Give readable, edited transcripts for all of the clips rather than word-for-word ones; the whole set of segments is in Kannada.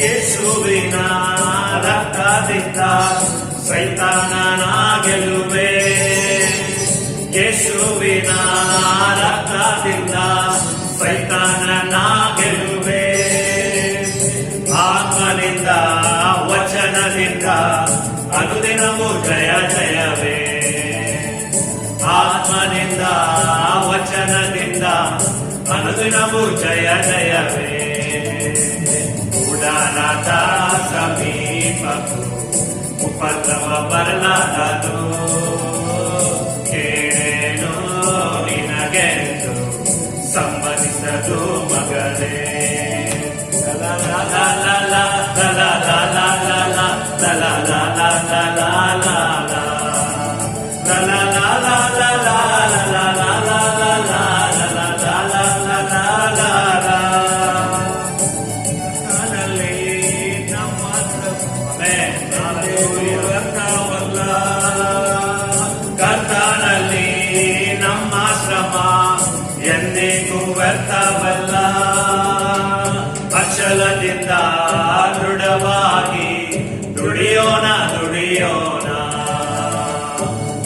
ಯೇಸುವಿನ ರಕ್ತದಿಂದ ಸೈತಾನನ ಗೆಲುವೆ, ಯೇಸುವಿನ ರಕ್ತದಿಂದ ಸೈತಾನನ ಗೆಲುವೆ, ಆತ್ಮನಿಂದ ವಚನದಿಂದ ಅನುದಿನವೂ ಜಯ ಜಯವೇ, ಆತ್ಮನಿಂದ ವಚನದಿಂದ ಅನುದಿನವೂ ಜಯ ಜಯವೇ. ಉಡಾನದ ಸಮೀಪಕ್ಕೂ ಉಪದ್ರವ ಬರಲಾರದು, ಕೇಳೇನು ನಿನಗೆಂದು ಸಂಬಂಧಿಸದು ಮಗಳೇ. ಕರ್ತನಲ್ಲಿ ನಮ್ಮ ಶ್ರಮ ಎಂದಿಗೂ ವ್ಯರ್ಥವಲ್ಲ, ಅಚಲದಿಂದ ದೃಢವಾಗಿ ದುಡಿಯೋಣ ದುಡಿಯೋಣ,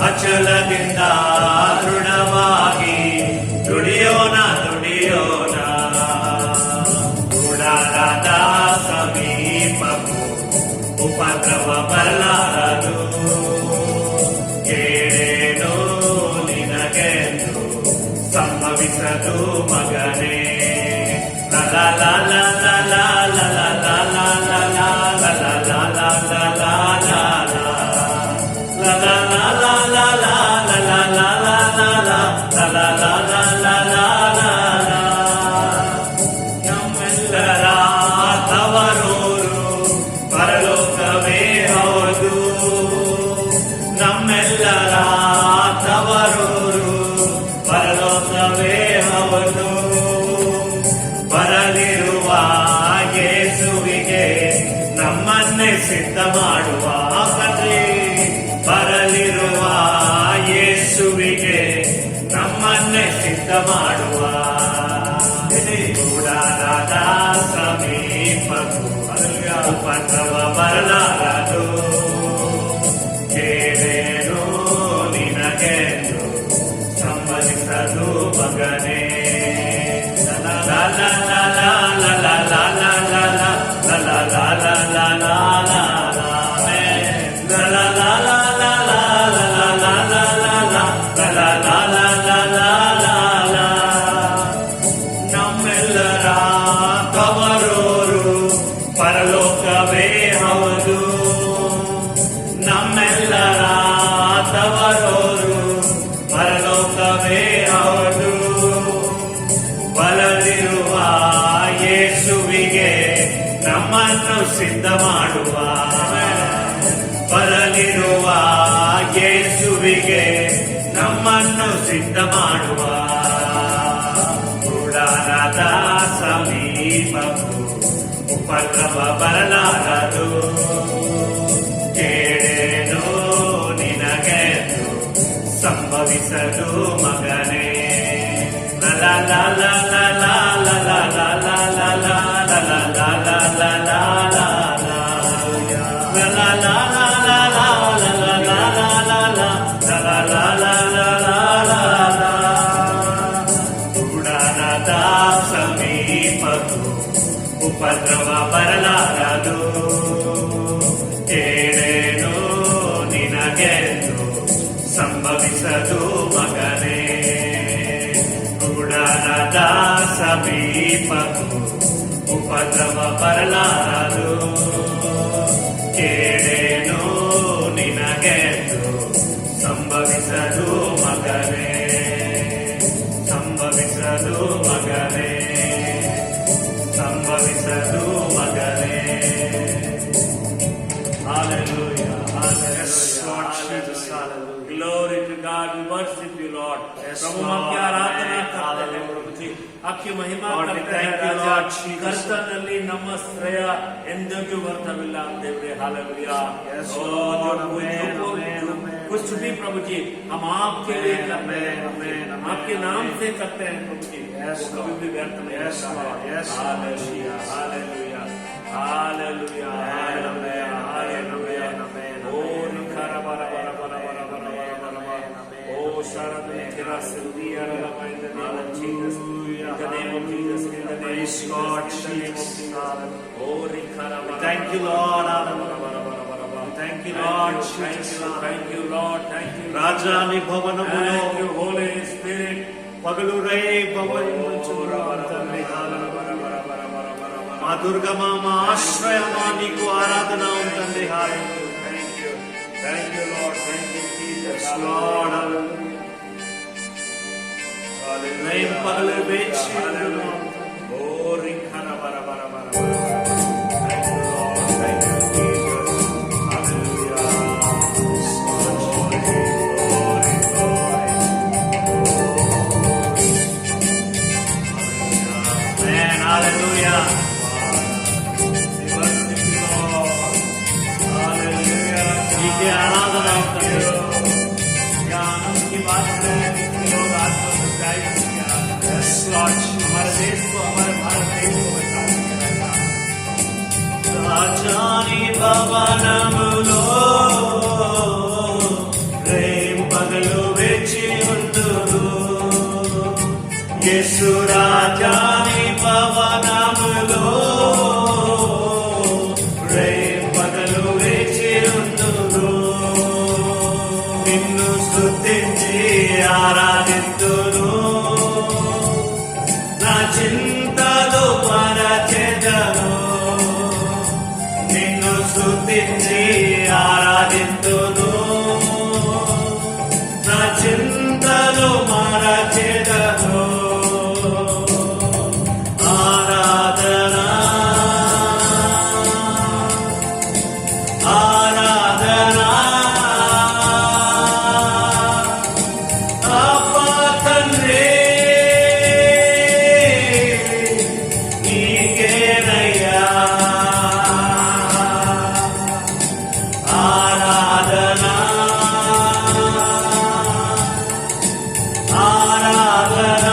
ಅಚಲದಿಂದ ದೃಢವಾಗಿ ದುಡಿಯೋಣ ದುಡಿಯೋಣ. ಗುಡಾರದ ಸಮೀಪಕ್ಕೂ ಉಪದ್ರವ ಬರಲಾರದು, ಕೇಳೇನು ನಿನಗೆಂದು ಸಂಭವಿಸದು ಮಗನೇ. ನಮ್ಮೆಲ್ಲರ ತವರೂರು ಪರಲೋಕವೇ ಹೌದು, ನಮ್ಮೆಲ್ಲರ ತವರೂರು ಪರಲೋಕವೇ ಹೌದು. ಬರಲಿರುವ ಯೇಸುವಿಗೆ ನಮ್ಮನ್ನೇ ಸಿದ್ಧ ಮಾಡುವ ಕಥೆ, ಬರಲಿರುವ ಯೇಸುವಿಗೆ ನಮ್ಮನ್ನೇ ಸಿದ್ಧ ಮಾಡುವ. ಗುಡಾರದ ಸಮೀಪಕ್ಕೂ ಉಪದ್ರವ ಬರಲಾರದು, ಕೇಳೇನು ನಿನಗೆಂದು ಸಂಬಂಧಿಸದು ಮಗನೇ. ನಮ್ಮೆಲ್ಲರ ತವರೂರು ಪರಲೋಕವೇ ಹೌದು, ನಮ್ಮೆಲ್ಲರ ತವರೂರು ಪರಲೋಕವೇ ಹೌದು. ಬರಲಿರುವ ಯೇಸುವಿಗೆ ನಮ್ಮನ್ನು ಸಿದ್ಧ ಮಾಡುವ, ಬರಲಿರುವ ಯೇಸುವಿಗೆ ನಮ್ಮನ್ನು ಸಿದ್ಧ ಮಾಡುವ. ಗುಡಾರದ ಸಮೀಪಕ್ಕೂ ಉಪದ್ರವ ಬರಲಾರದು, ಕೇಳೇನು ನಿನಗೆಂದು ಸಂಭವಿಸದು ಮಗನೇ. ಗುಡಾರದ ಸಮೀಪಕ್ಕೂ ಉಪದ್ರವ ಬರಲಾರದು, ಕೇಳೇನು ನಿನಗೆಂದು ಸಂಭವಿಸದು ಮಗನೇ. ಗುಡಾರದ ಸಮೀಪಕ್ಕೂ ಉಪದ್ರವ ಬರಲಾರದು, ಕೇಳೇನು ನಿನಗೆಂದು ಸಂಭವಿಸದು ಮಗನೇ, ಸಂಭವಿಸದು ಮಗನೇ, ಸಂಭವಿಸದು ಮಗನೇ. Hallelujah, hallelujah, hallelujah. Glory to God. We worship you, Lord. Yes, प्रभु हम Lord. आपकी आराधना Amen. करते हैं Hallelujah. प्रभु जी, आपकी महिमा Lord, we करते thank हैं you, राजा. Lord Jesus. ಕರ್ತನಲ್ಲಿ ನಮ್ಮ ಶ್ರೇಯ ಎಂದಿಗೂ ವ್ಯರ್ಥವಿಲ್ಲ ದೇವರೇ. हालेलुया. Yes, और Lord. जो Amen, amen, amen. कुछ भी प्रभु जी हम आपके लिए करते हैं, Amen, amen, आपके amen, नाम amen. से करते हैं प्रभु जी. Yes, वो कभी Lord. भी व्यर्थ नहीं Yes, होता Lord. है. Yes, Lord. Hallelujah, hallelujah, hallelujah, hallelujah, hallelujah. ओ निखारा bara bara bara bara bara bara bara. Oh, Sharat Nikira Silvia Rama, in the name of Jesus. In the name of Jesus. In the name of Praise Jesus. God, In the name of Jesus. Jesus. Oh, Rikhara bara. Thank you, Lord. Thank you, Lord. Thank you, thank you, Lord. Thank you. రాజాని భవనములో Thank you, Holy Spirit. పగలు రే మా దుర్గమా మా ఆశ్రయమా నీకు ఆరాధన ఉంటుంది. Thank you. Thank you, Lord. Thank you, Jesus. Lord. మేము పగలు వేచి Hallelujah. Oh, Rikhara bara bara bara bara. Thank you, Lord. Thank you, Jesus. Hallelujah. Glory, glory, glory. Man, hallelujah. We worship you, Lord. Hallelujah. నీకే ఆరాధన ఉంటుంది. ज्ञान की बात है कि लोग आज को सच्चाई से किया. Yes, Lord. हमारे देश को, हमारे भारत देश को बचा दिया. రాజాని భవనములో రేం పగలు వేచి ఉందురు. యేసు రాజాని భవనములో రేం పగలు వేచి ఉందురు. నిన్ను స్తుతించి ఆరాధింతురు. నా చింతలు పరచెదను. నిన్ను స్తుతించి ఆరాధింతును. నా చింతలు మరచెదను. ఆరాధన ఆరాధన అబ్బా తండ్రి నీకేనయ్యా ఆరాధన ఆరాధన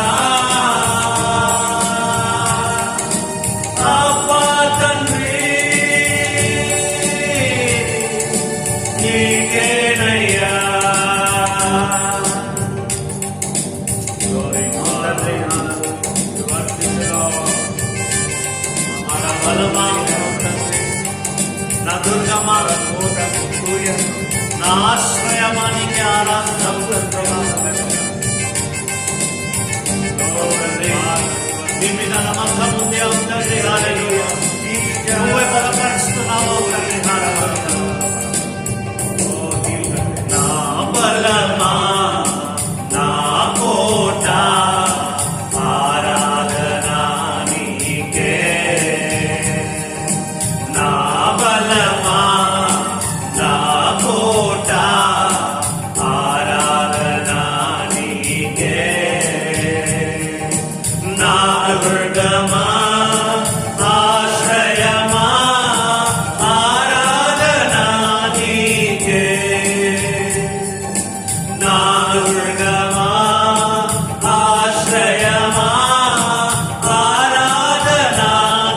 అబ్బా తండ్రి నీకేనయ్యా. Glory, glory, hallelujah. We worship you, Lord. हमारा बलमा నా దుర్గమా నా ఆశ్రయమానికి ఆరాధన నీ మీద నమ్మకం ఉంది అవుతుంది. హల్లెలూయా. నువ్వే బలపరుస్తున్నావు తండ్రి. నా బలమా నా కోట ఆరాధన నీకే. నా బలమా నా కోట ఆరాధన నీకే. నా దుర్గమా ఆశ్రయమా ఆరాధన నీకే. నా దుర్గమా ఆశ్రయమా ఆరాధన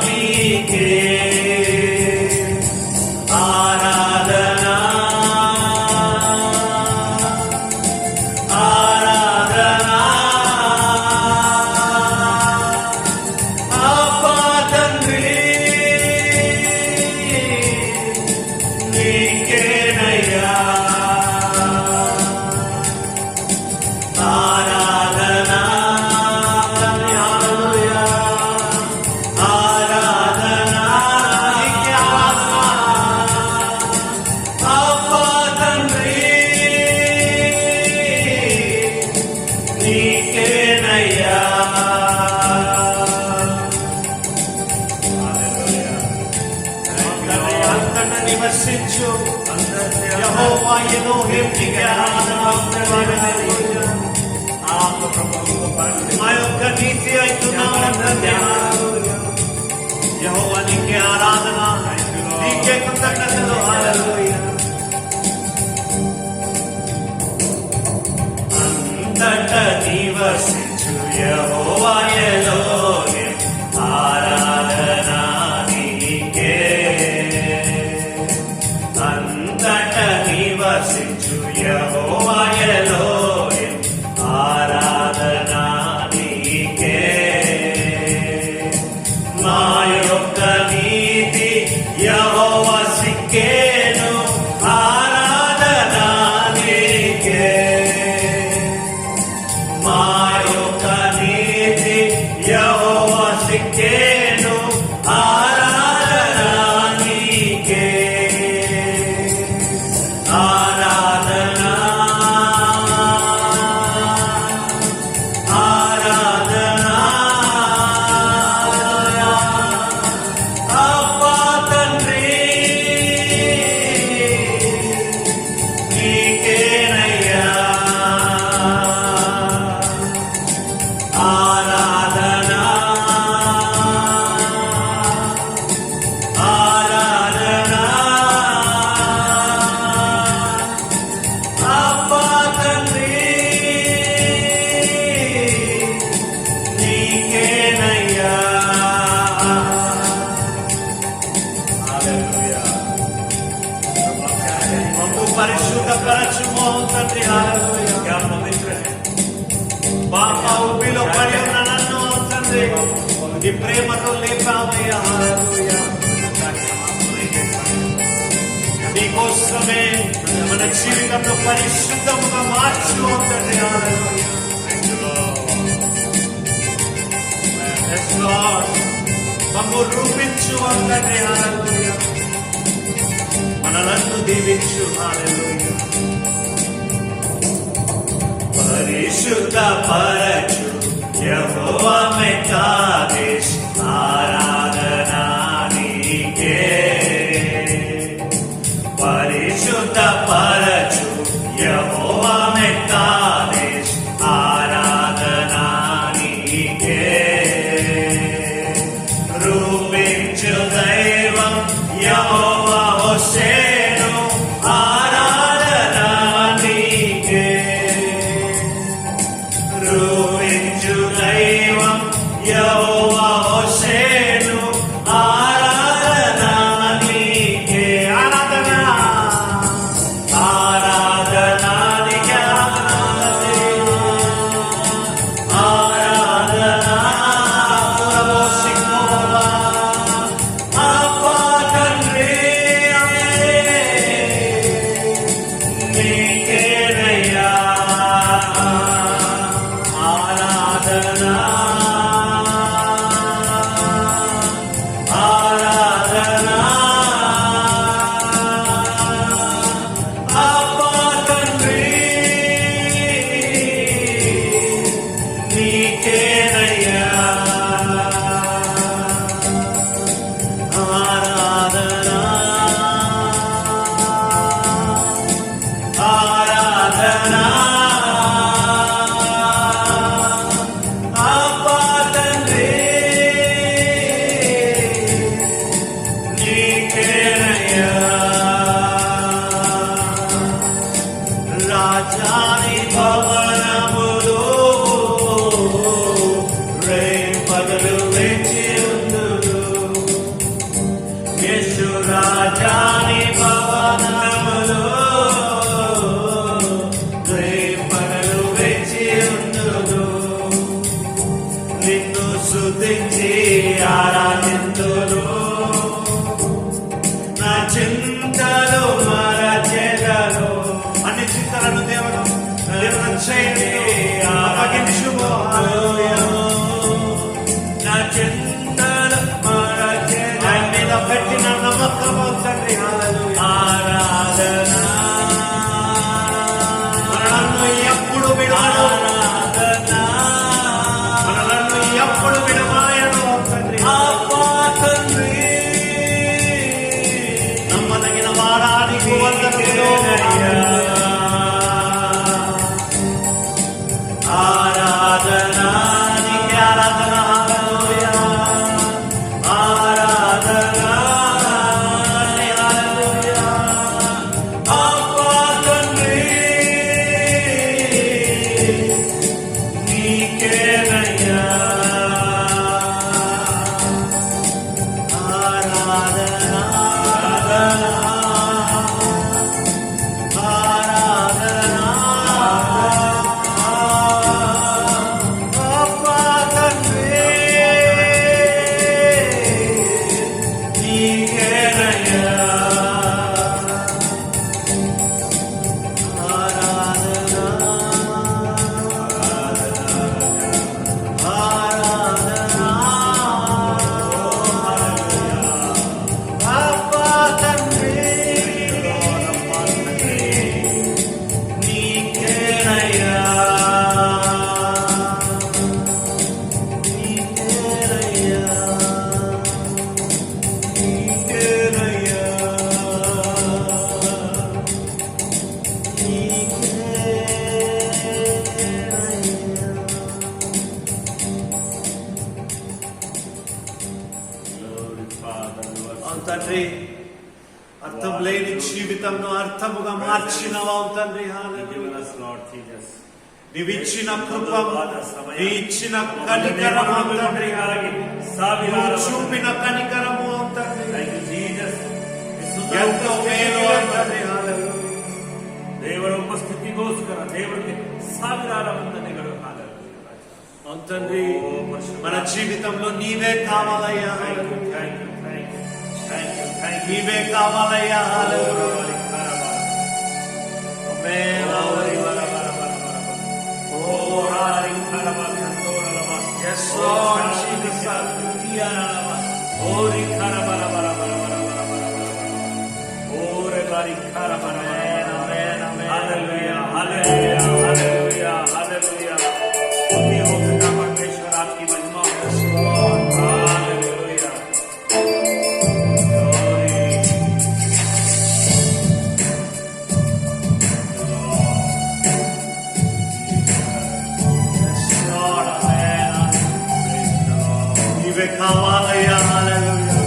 నీకే. ఆరాధన ఆరాధన అబ్బా తండ్రి నీకేనయ్యా ఆరాధన. హల్లెలూయా. ఆరాధన నీకే ఆరాధన అబ్బా తండ్రి నీకేనయ్యా. అంతట నివసించు యెహోవా ఎలోహిం నీకే ఆరాధన. అంతట నివసించు యెహోవా ఎలోహిం ఆరాధన నీకే అంతట నివసించు యెహోవా ఎలోహిం ఆరాధన నీకే మా యొక్క నీతి యెహోవా సిక్కేను ఆరాధన నీకే మా యొక్క నీతి యెహోవా సిక్కేను ఆరాధన నీకే ఆరాధన ఆరాధన అబ్బా తండ్రి నీకేనయ్యా ఆరాధన ఆరాధన అబ్బా తండ్రి నీకేనయ్యా హల్లెలూయా మమ్ము పరిశుద్ధపరచుము తండ్రి హల్లెలూయా क्या पवित्र है బాపా ఉబిలో పడి ఉన్న నన్ను తండ్రి నీ ప్రేమతో లేపావయ్యా హల్లెలూయా నీకోసమే మన జీవితంలో పరిశుద్ధముగా మార్చు తండ్రి హల్లెలూయా Yes, Lord. మమ్ము రూపించు తండ్రి హల్లెలూయా మనలను దీవించు హల్లెలూయా పరిశుద్ధ పరచు యెహోవా మెకాదేశ్ ఆరాధన నీకే పరిశుద్ధ పరచు యెహోవా మెకాదేశ్ ఆరాధన నీకే రూపించు దైవం యెహోవా హోసేను ఆరాధన నీకే రూపించు దైవం యెహోవా హోసేను ఆరాధన నీకే ఆరాధన ఆరాధన నీకే ఆరాధన పురవోసికోవా అబ్బా తండ్రి నీకేనయ్యా ఆరాధన ఆరాధన అబ్బా తండ్రి నీకేనయ్యా ఆరాధన ఆరాధన అబ్బా తండ్రి నీకేనయ్యా రాజాని భవనములో రేపగలు వేచి ఉందురు యేసు రాజాని భవనములో రేపగలు వేచి ఉందురు నిన్ను స్తుతించి ఆరాధింతురు నా చింతలు మరచెదరు అన్ని చింతలను దేవుడు చేయండి అప్పగించుము హల్లెలూయా నా చింతలు మరచెదరు ఆయన మీద పెట్టిన నమ్మకము తండ్రి హల్లెలూయా ఆరాధన మనలను ఎప్పుడు విడవడు మనలను ఎప్పుడు విడవాయను తండ్రి అబ్బా తండ్రి నమ్మదగిన వాడానికి వందనములు ఆరాధన నీకే ఆరాధన హల్లెలూయా ఆరాధన హల్లెలూయా అబ్బా తండ్రి తండ్రి అర్థం లేని జీవితంలో అర్థముగా మార్చినవావు తండ్రి. Given us, Lord Jesus. నీవిచ్చిన కృప, నీ ఇచ్చిన కనికరము తండ్రి, నువ్వు చూపిన కనికరము తండ్రి Thank you, Jesus. ఎంతో మేలు తండ్రి. ದೇವರ ಉಪಸ್ಥಿತಿಗೋಸ್ಕರ ದೇವರಿಗೆ ಸಾವಿರಾರ ವಂದನೆಗಳು. అవును తండ్రి, మన జీవితంలో నీవే కావాలయ్యా, నీవే కావాలయ్యా. Yes, Lord Jesus. Hallelujah, hallelujah, hallelujah, hallelujah. स्तुति हो पिता परमेश्वर, आपकी महिमा हो. Hallelujah. Glory. Yes, Lord. Amen. Praise the Lord. నీవే కావాలయ్యా. హల్లెలూయా.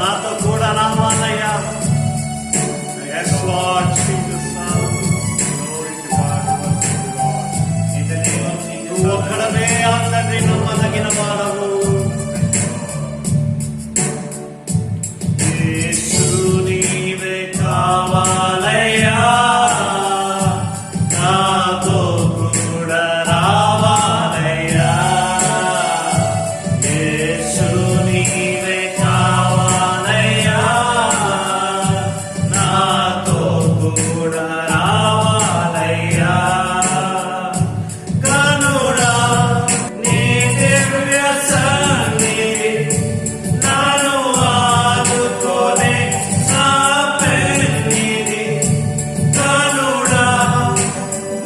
నాతో కూడా రావాలయ్యా. Yes, Lord Jesus. Glory to God, worship the Lord. In the name of Jesus. నువ్వు ఒక్కడమే ఆ తండ్రి, నమ్మదగిన వాడవు. యేసు నీవే కావాలయ్యా, నాతో కూడా రావాలయ్యా. యేసు నీవే కావాలయ్యా, నాతో కూడా రావాలయ్యా. కనుడా నీ దివ్య సన్నిధి నన్ను ఆదుకొనే నా పెన్నిధి. కనుడా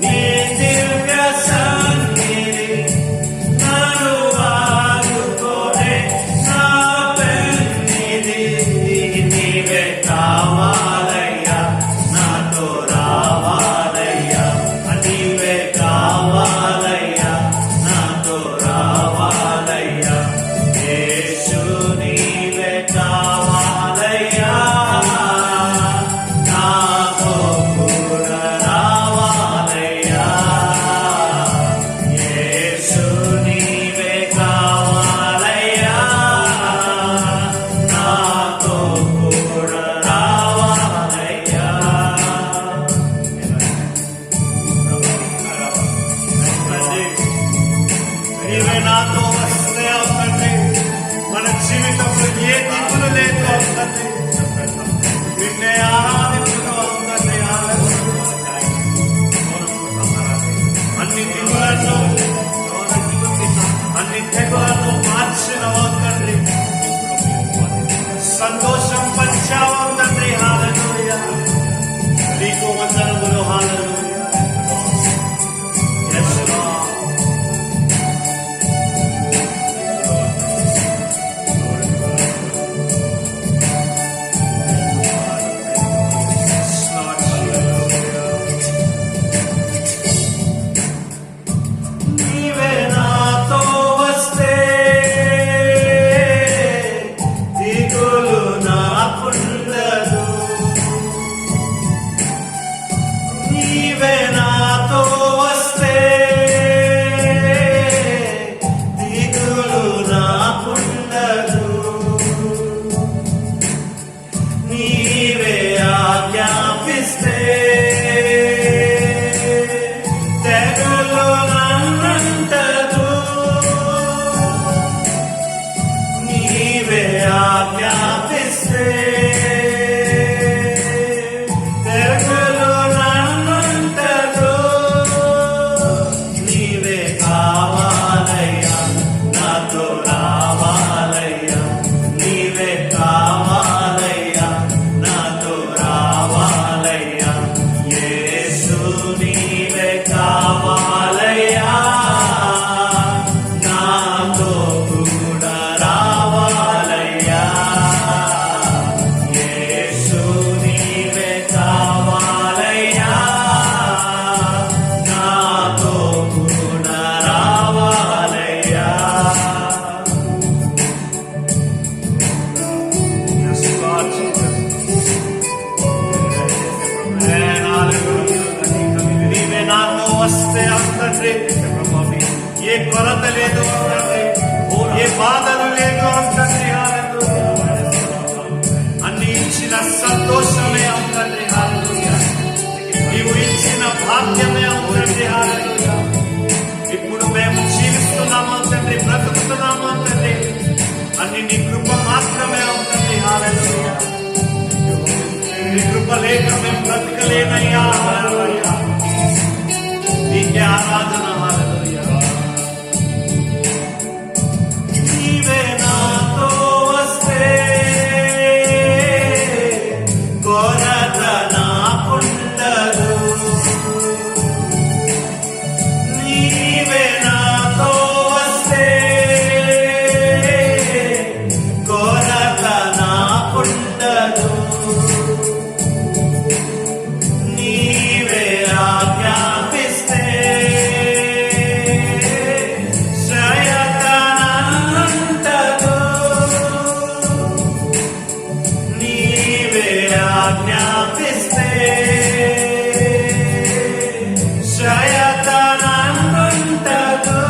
నీ దివ్య సన్నిధి నన్ను ఆదుకొనే నా పెన్నిధి. నీవే కావాలయ్యా, నాతో రావాలయ్యా. నీవే కావాలయ్యా, నాతో రావాలయ్యా. యేసు నీవే కావాలయ్యా, నాతో కూడా రావాలయ్యా. యేసు నీవే కావాలయ్యా, నాతో కూడా రావాలయ్యా. తండ్రి, నీవే నాతో వస్తే తండ్రి, మన జీవితంలో ఏ దిగులు లేదు తండ్రి. నిన్నే ఆరాధించడం తండ్రి. అన్ని దిగులను, అన్ని తెగులను మార్చిన తండ్రి. సంతోషం పంచావు తండ్రి. హల్లెలూయా. నీకు వందనములు. హల్లెలూయా. Yes, Lord. Yes, Lord Jesus. నీవే నాతో వస్తే దిగులు నాకుండదు. నీ తండ్రి. ఏ కొరత లేదు తండ్రి, ఏ బాధలు లేదు తండ్రి. అన్ని ఇచ్చిన సంతోషమే తండ్రి. నీవు ఇచ్చిన భాగ్యమే తండ్రి. ఇప్పుడు మేము జీవిస్తున్నాము తండ్రి, బ్రతుకుతున్నాము తండ్రి. అన్ని నీ కృప మాత్రమే తండ్రి. నీ కృప లేక మేము బ్రతకలేనయ్యా. నీకే ఆరాధన. నీవే నాతో వస్తే కొరత నాకుండదు. నీవే నాతో వస్తే కొరత నాకుండదు. నీవే ఆజ్ఞాపిస్తే శయతనంటదు. నీవే ఆజ్ఞాపిస్తే శయతనంటదు.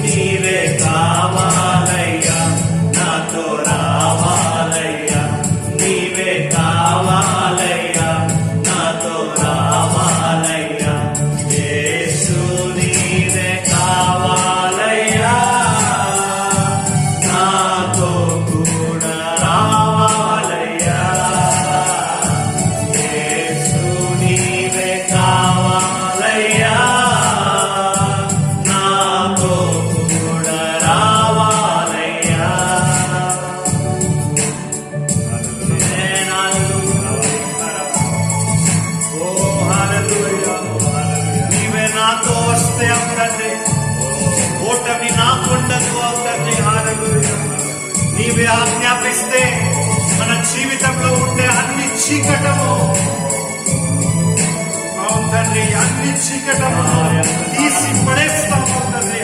నీవే కావాలయ్యా, నాతో రావాలయ్యా. నీవే కావాలయ్యా, నాతో రావాలయ్యా. యేసు నీవే కావాలయ్యా, నాతో కూడా రావాలయ్యా. యేసు నీవే కావాలయ్యా, నాతో కూడా రావాలయ్యా. నీవే నాతో వస్తే అవుతండి, ఓటమి నాకుండదు అవుతండి. నీవే ఆజ్ఞాపిస్తే మన జీవితంలో ఉండే అన్ని చీకటము అవుతండి, అన్ని చీకటము తీసి పడేస్తాం అవుతండి.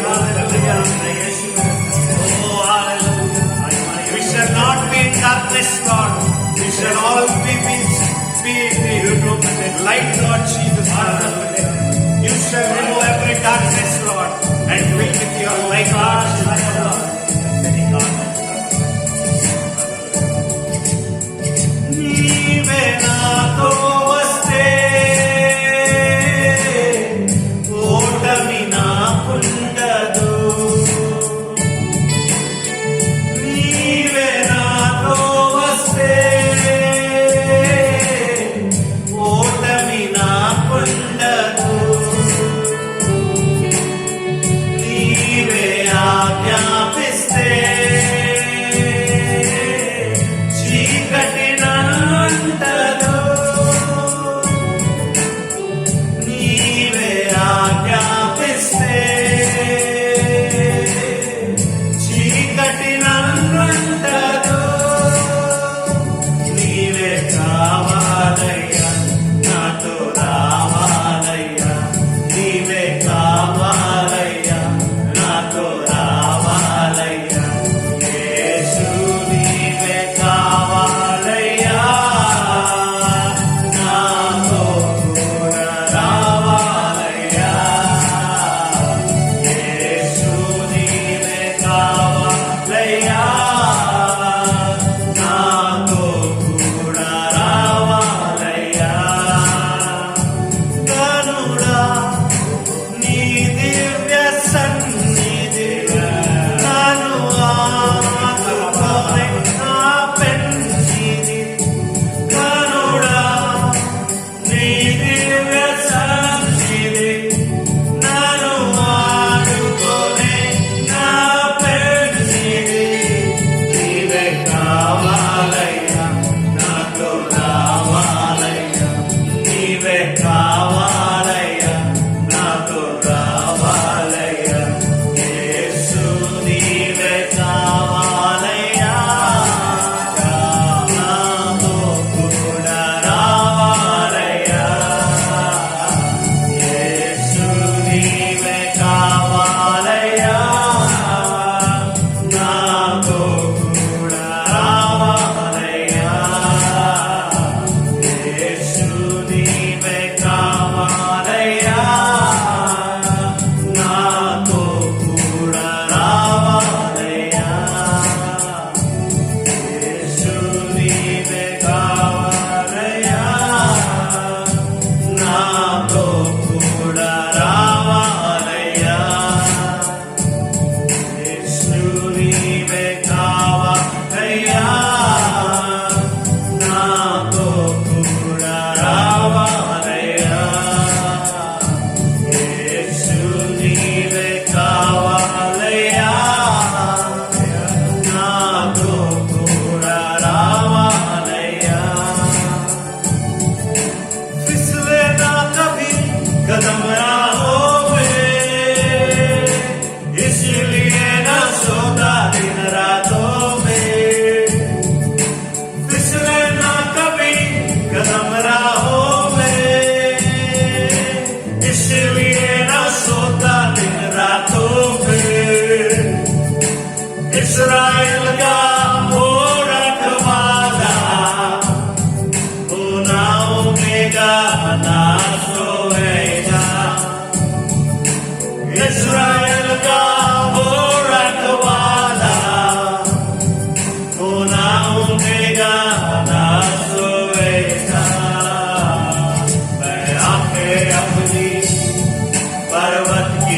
We shall not be in darkness, Lord. We shall all be light, Lord Jesus. You shall remove every darkness, Lord, and fill with your light, Lord. నీవే నాతో వస్తే ఓటమి నాకుండదు. నీవే నాతో వస్తే ఓటమి నాకుండదు.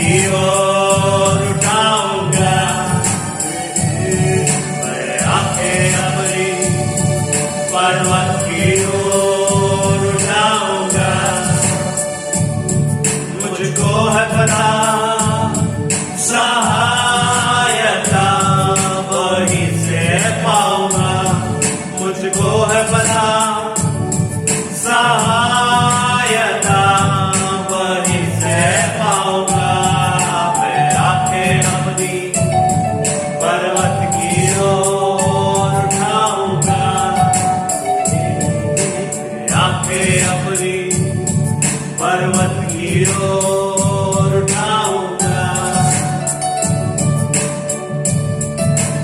की ओर उठाऊंगा, मैं आंखें अपनी पर्वत की ओर उठाऊंगा। मुझको है पता सहायता वहीं से पाऊंगा, मुझको है पता सहायता वहीं से पाऊंगा। मैं आंखें अपनी पर्वत की ओर उठाऊंगा, आंखें अपनी पर्वत की ओर उठाऊंगा।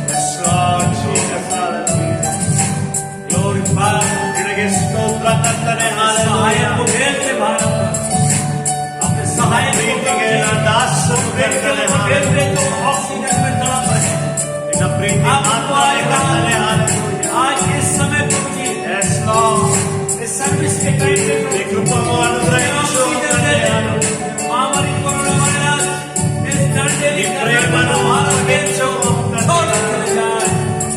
Yes, Lord Jesus, hallelujah. Glorify, ನಿನಗೆ ಸ್ತೋತ್ರ ಕರ್ತನೆ, सहायक को hallelujah. भेद से भारत अपने सहायक को ಪ್ರೀತಿಗೆ ನನ್ನ ದಾಸರು ಕರ್ತನೆ, hallelujah. ऑक्सीजन में तड़प रहे हैं। ನಿನ್ನ ಪ್ರೀತಿ ಮಾತ್ರವೇ ಕರ್ತನೆ, hallelujah. आज इस समय पहुंची Yes, Lord. इस सर्विस के टाइम पे నీ కృపను అనుగ్రహించు కರ್ತనే, hallelujah. महामारी कोरोना वायरस इस डंडे నీ ప్రేమను అనుగ్రహించు छोड़ चले जाए,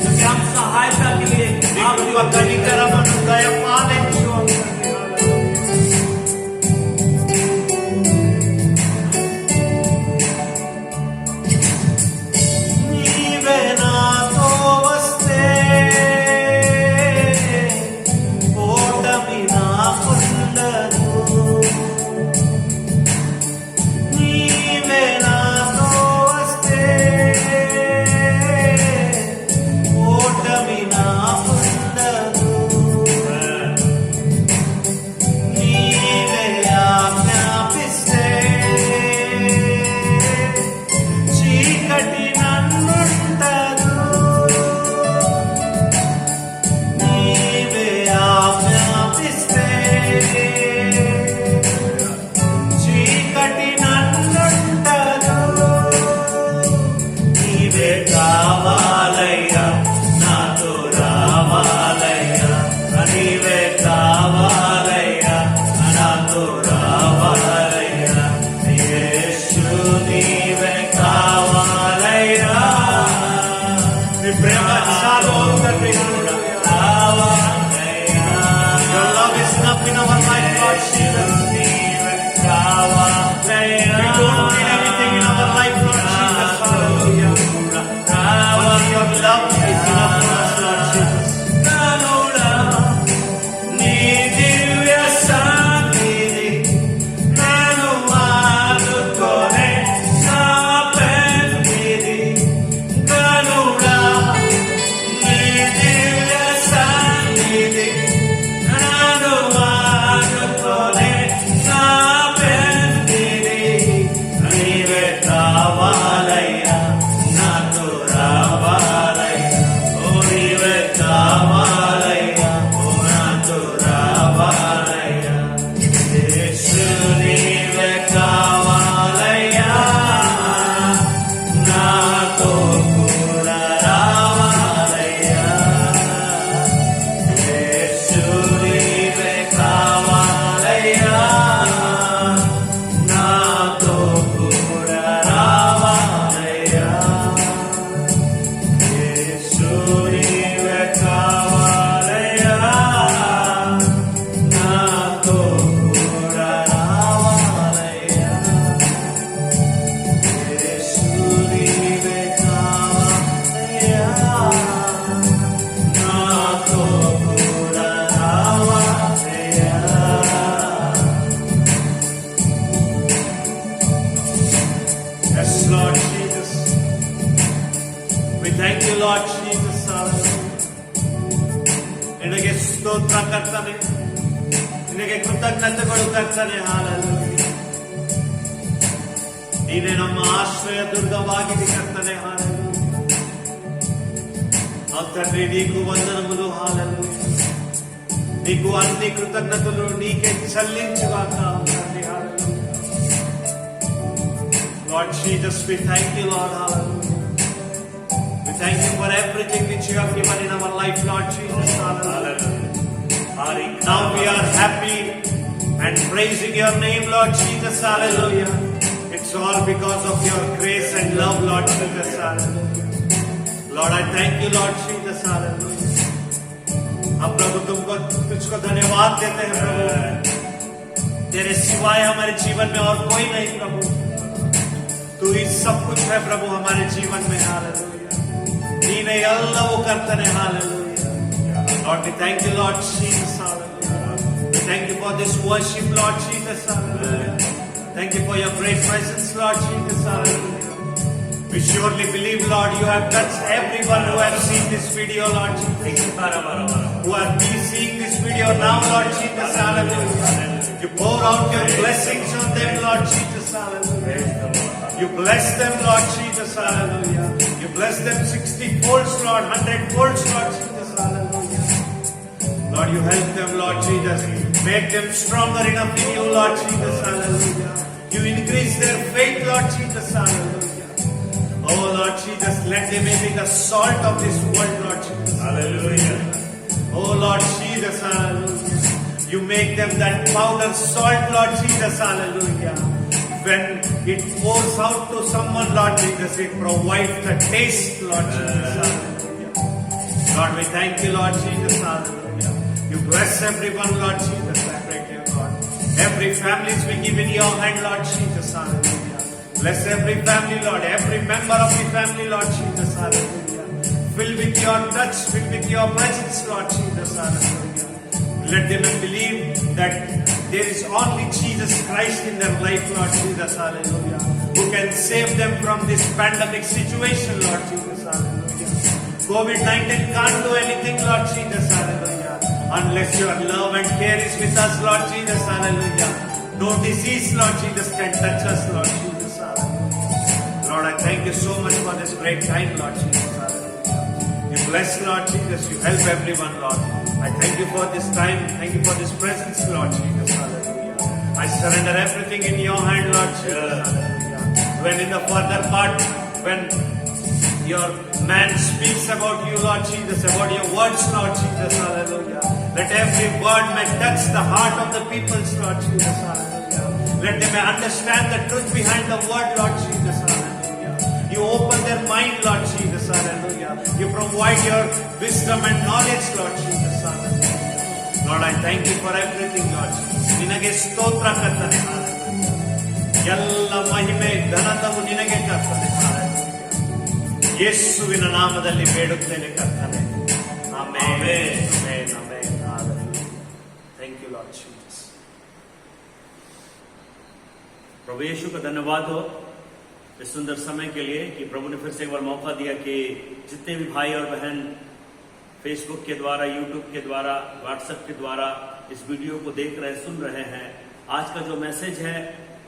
क्योंकि हम सहायता के लिए నీ आपकी కృప కనికరమును దయపాలించు కರ್ತనే, hallelujah. నీవే నాతో వస్తే ఓటమి నాకుండదు, నీవే నాతో వస్తే ఓటమి నాకుండదు, నీవే ఆజ్ఞాపిస్తే చీకటి నన్నుంటదు, నీవే ఆజ్ఞాపిస్తే చీకటి నన్నుంటదు, నీవే కావాలయ్యా నాతో రావాలయ్యా, నీవే కావాలయ్యా నాతో రావాలయ్యా, యేసు నీవే కావాలయ్యా, నీ ప్రేమ చాలు తండ్రి, రావాలయ్యా. Your love is enough in our life, Lord Jesus. నీవే కావాలయ్యా. We don't need anything in our life, Lord Jesus. Hallelujah. Only your love is enough for us, Lord Jesus. నీ దివ్య సన్నిధి నన్ను ఆదుకొనే నా పెన్నిధి కరుణా, నీ దివ్య సన్నిధి నన్ను ఆదుకొనే నా పెన్నిధి, నీవే కావాలయ్యా నాతో రావాలయ్యా, ఓ నీవే కావాలయ్యా, ఓ నాతో రావాలయ్యా, యేసు నీవే కావాలయ్యా, నాతో కూడా రావాలయ్యా, యేసు నీవే కావాలయ్యా, నాతో కూడా రావాలయ్యా, యేసు నీవే కావాలయ్యా, నాతో కూడా రావాలయ్యా, యేసు నీవే కావాలయ్యా, నాతో కూడా రావాలయ్యా. Yes, Lord Jesus. We thank you, Lord Jesus. Hallelujah. ನಿನಗೆ ಸ್ತೋತ್ರ ಕರ್ತನೆ, ನಿನಗೆ ಕೃತಜ್ಞತೆಗಳು ಕರ್ತನೆ, hallelujah. ನೀನೇ ನಮ್ಮ ಆಶ್ರಯ ದುರ್ಗವಾಗಿದೆ ಕರ್ತನೆ, hallelujah. తండ్రి నీకు వందనములు, హల్లెలూయా. నీకు అన్ని కృతజ్ఞతలు నీకే చెల్లించుగాక తండ్రి, హల్లెలూయా. Lord Jesus, we thank you, Lord, hallelujah. We thank you for everything which you have given in our life, Lord Jesus, hallelujah. Now we are happy and praising your name, Lord Jesus, hallelujah. It's all because because of your grace and love, Lord Jesus. Hallelujah. Lord, I thank you, Lord Jesus. Hallelujah. अब प्रभु तुझको धन्यवाद देते हैं प्रभु। तेरे सिवाय हमारे जीवन में और कोई नहीं प्रभु। तू ही सब कुछ है प्रभु हमारे जीवन में। हालेलुया। नीने ಎಲ್ಲವೂ ಕರ್ತನೆ। Hallelujah. Lord, we thank you, Lord Jesus. Hallelujah. We thank you for this worship, Lord Jesus. Hallelujah. Thank you for your great presence, Lord Jesus. Hallelujah. We surely believe, Lord, you have touched everyone who has seen this video, Lord Jesus. Who have been seeing this video now, Lord Jesus. Hallelujah. You pour out your blessings on them, Lord Jesus. Hallelujah. You bless them, Lord Jesus. Hallelujah. You bless them 60 folds, Lord, 100 folds, Lord Jesus. Hallelujah. Lord, you help them, Lord Jesus. Make them stronger enough in you, Lord Jesus. Hallelujah. You increase their faith, Lord Jesus. Hallelujah. Oh, Lord Jesus, let them be the salt of this world, Lord Jesus. Hallelujah. Oh, Lord Jesus. Hallelujah. You make them that powder salt, Lord Jesus. Hallelujah. When it pours out to someone, Lord Jesus, it provides the taste, Lord Jesus. Hallelujah. Lord, we thank you, Lord Jesus. Hallelujah. You bless everyone, Lord Jesus. I pray to you, Lord. Every family we give in your hand, Lord Jesus. Hallelujah. Bless every family, Lord. Every member of the family, Lord Jesus. Hallelujah. Fill with your touch, fill with your presence, Lord Jesus. Hallelujah. Let them believe that there is only Jesus Christ in their life, Lord Jesus. Hallelujah. Who can save them from this pandemic situation, Lord Jesus. Hallelujah. COVID-19 can't do anything, Lord Jesus. Hallelujah. Unless your love and care is with us, Lord Jesus. Hallelujah. No disease, Lord Jesus, can touch us, Lord Jesus. Hallelujah. Lord, I thank you so much for this great time, Lord Jesus. Hallelujah. You bless, Lord Jesus. You help everyone, Lord. I thank you for this time. Thank you for this presence, Lord Jesus. Hallelujah. I surrender everything in your hand, Lord Jesus. Hallelujah. When in the further part, when your man speaks about you, Lord Jesus, about your words, Lord Jesus. Hallelujah. Let every word may touch the heart of the people, Lord Jesus. Hallelujah. Let them may understand the truth behind the word, Lord Jesus. Hallelujah. You open their mind, Lord Jesus. Hallelujah. You provide your wisdom and knowledge, Lord Jesus. Hallelujah. Lord, I thank you for everything, Lord Jesus. ನಿನಗೆ ಸ್ತೋತ್ರ ಕರ್ತನೆ. Hallelujah. ಎಲ್ಲ ಮಹಿಮೆ ಘನತವು ನಿನಗೆ ಕರ್ತನೆ. Hallelujah. ಯೇಸುವಿನ ನಾಮದಲ್ಲಿ ಬೇಡುತ್ತೇನೆ ಕರ್ತನೆ. Amen. Amen. Amen. Hallelujah. Thank you, Lord Jesus. प्रभु यीशु का धन्यवाद हो इस सुंदर समय के लिए कि प्रभु ने फिर से एक बार मौका दिया कि जितने भी भाई और बहन फेसबुक के द्वारा, यूट्यूब के द्वारा, व्हाट्सएप के द्वारा इस वीडियो को देख रहे, सुन रहे हैं, आज का जो मैसेज है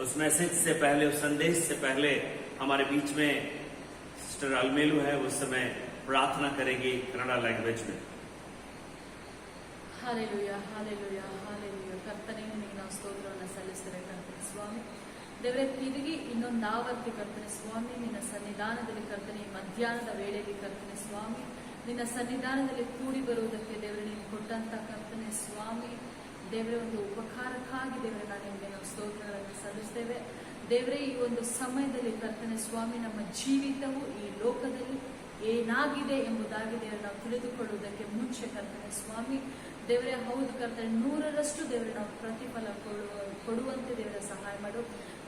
उस मैसेज से पहले, उस संदेश से पहले हमारे बीच में सिस्टर अलमेलू है, उस समय प्रार्थना करेगी कन्नड़ा लैंग्वेज में। Hallelujah, hallelujah, hallelujah. ಕರ್ತನಿಗೆ ನಿನ್ನ ಸ್ತೋತ್ರವನ್ನು ಸಲ್ಲಿಸುತ್ತೇವೆ ಕರ್ತನೆ ಸ್ವಾಮಿ. ದೇವರೇ, ತಿರುಗಿ ಇನ್ನೊಂದು ಆವರ್ತಿ ಕರ್ತನೆ ಸ್ವಾಮಿ ನಿನ್ನ ಸನ್ನಿಧಾನದಲ್ಲಿ ಕರ್ತನೆ ಮಧ್ಯಾಹ್ನದ ವೇಳೆಯಲ್ಲಿ ಕರ್ತನೆ ಸ್ವಾಮಿ ನಿನ್ನ ಸನ್ನಿಧಾನದಲ್ಲಿ ಕೂಡಿ ಬರುವುದಕ್ಕೆ ದೇವರೇ ನೀನು ಕೊಟ್ಟಂತ ಕರ್ತನೆ ಸ್ವಾಮಿ ದೇವರೇ ಒಂದು ಉಪಕಾರಕ್ಕಾಗಿ ದೇವರೇ ನಿಮಗೆ ನಾವು ಸ್ತೋತ್ರಗಳನ್ನು ಸಲ್ಲಿಸ್ತೇವೆ. ದೇವರೇ, ಈ ಒಂದು ಸಮಯದಲ್ಲಿ ಕರ್ತನೆ ಸ್ವಾಮಿ ನಮ್ಮ ಜೀವಿತವು ಈ ಲೋಕದಲ್ಲಿ ಏನಾಗಿದೆ ಎಂಬುದಾಗಿ ದೇವರೇ ನಾವು ತಿಳಿದುಕೊಳ್ಳುವುದಕ್ಕೆ ಮುಂಚೆ ಕರ್ತನೆ ಸ್ವಾಮಿ ದೇವರೇ, ಹೌದು ಕರ್ತನೆ 100ರಷ್ಟು ದೇವರೇ ನಾವು ಪ್ರತಿಫಲ ಕೊಡುವಂತೆ ದೇವರ ಸಹಾಯ ಮಾಡು.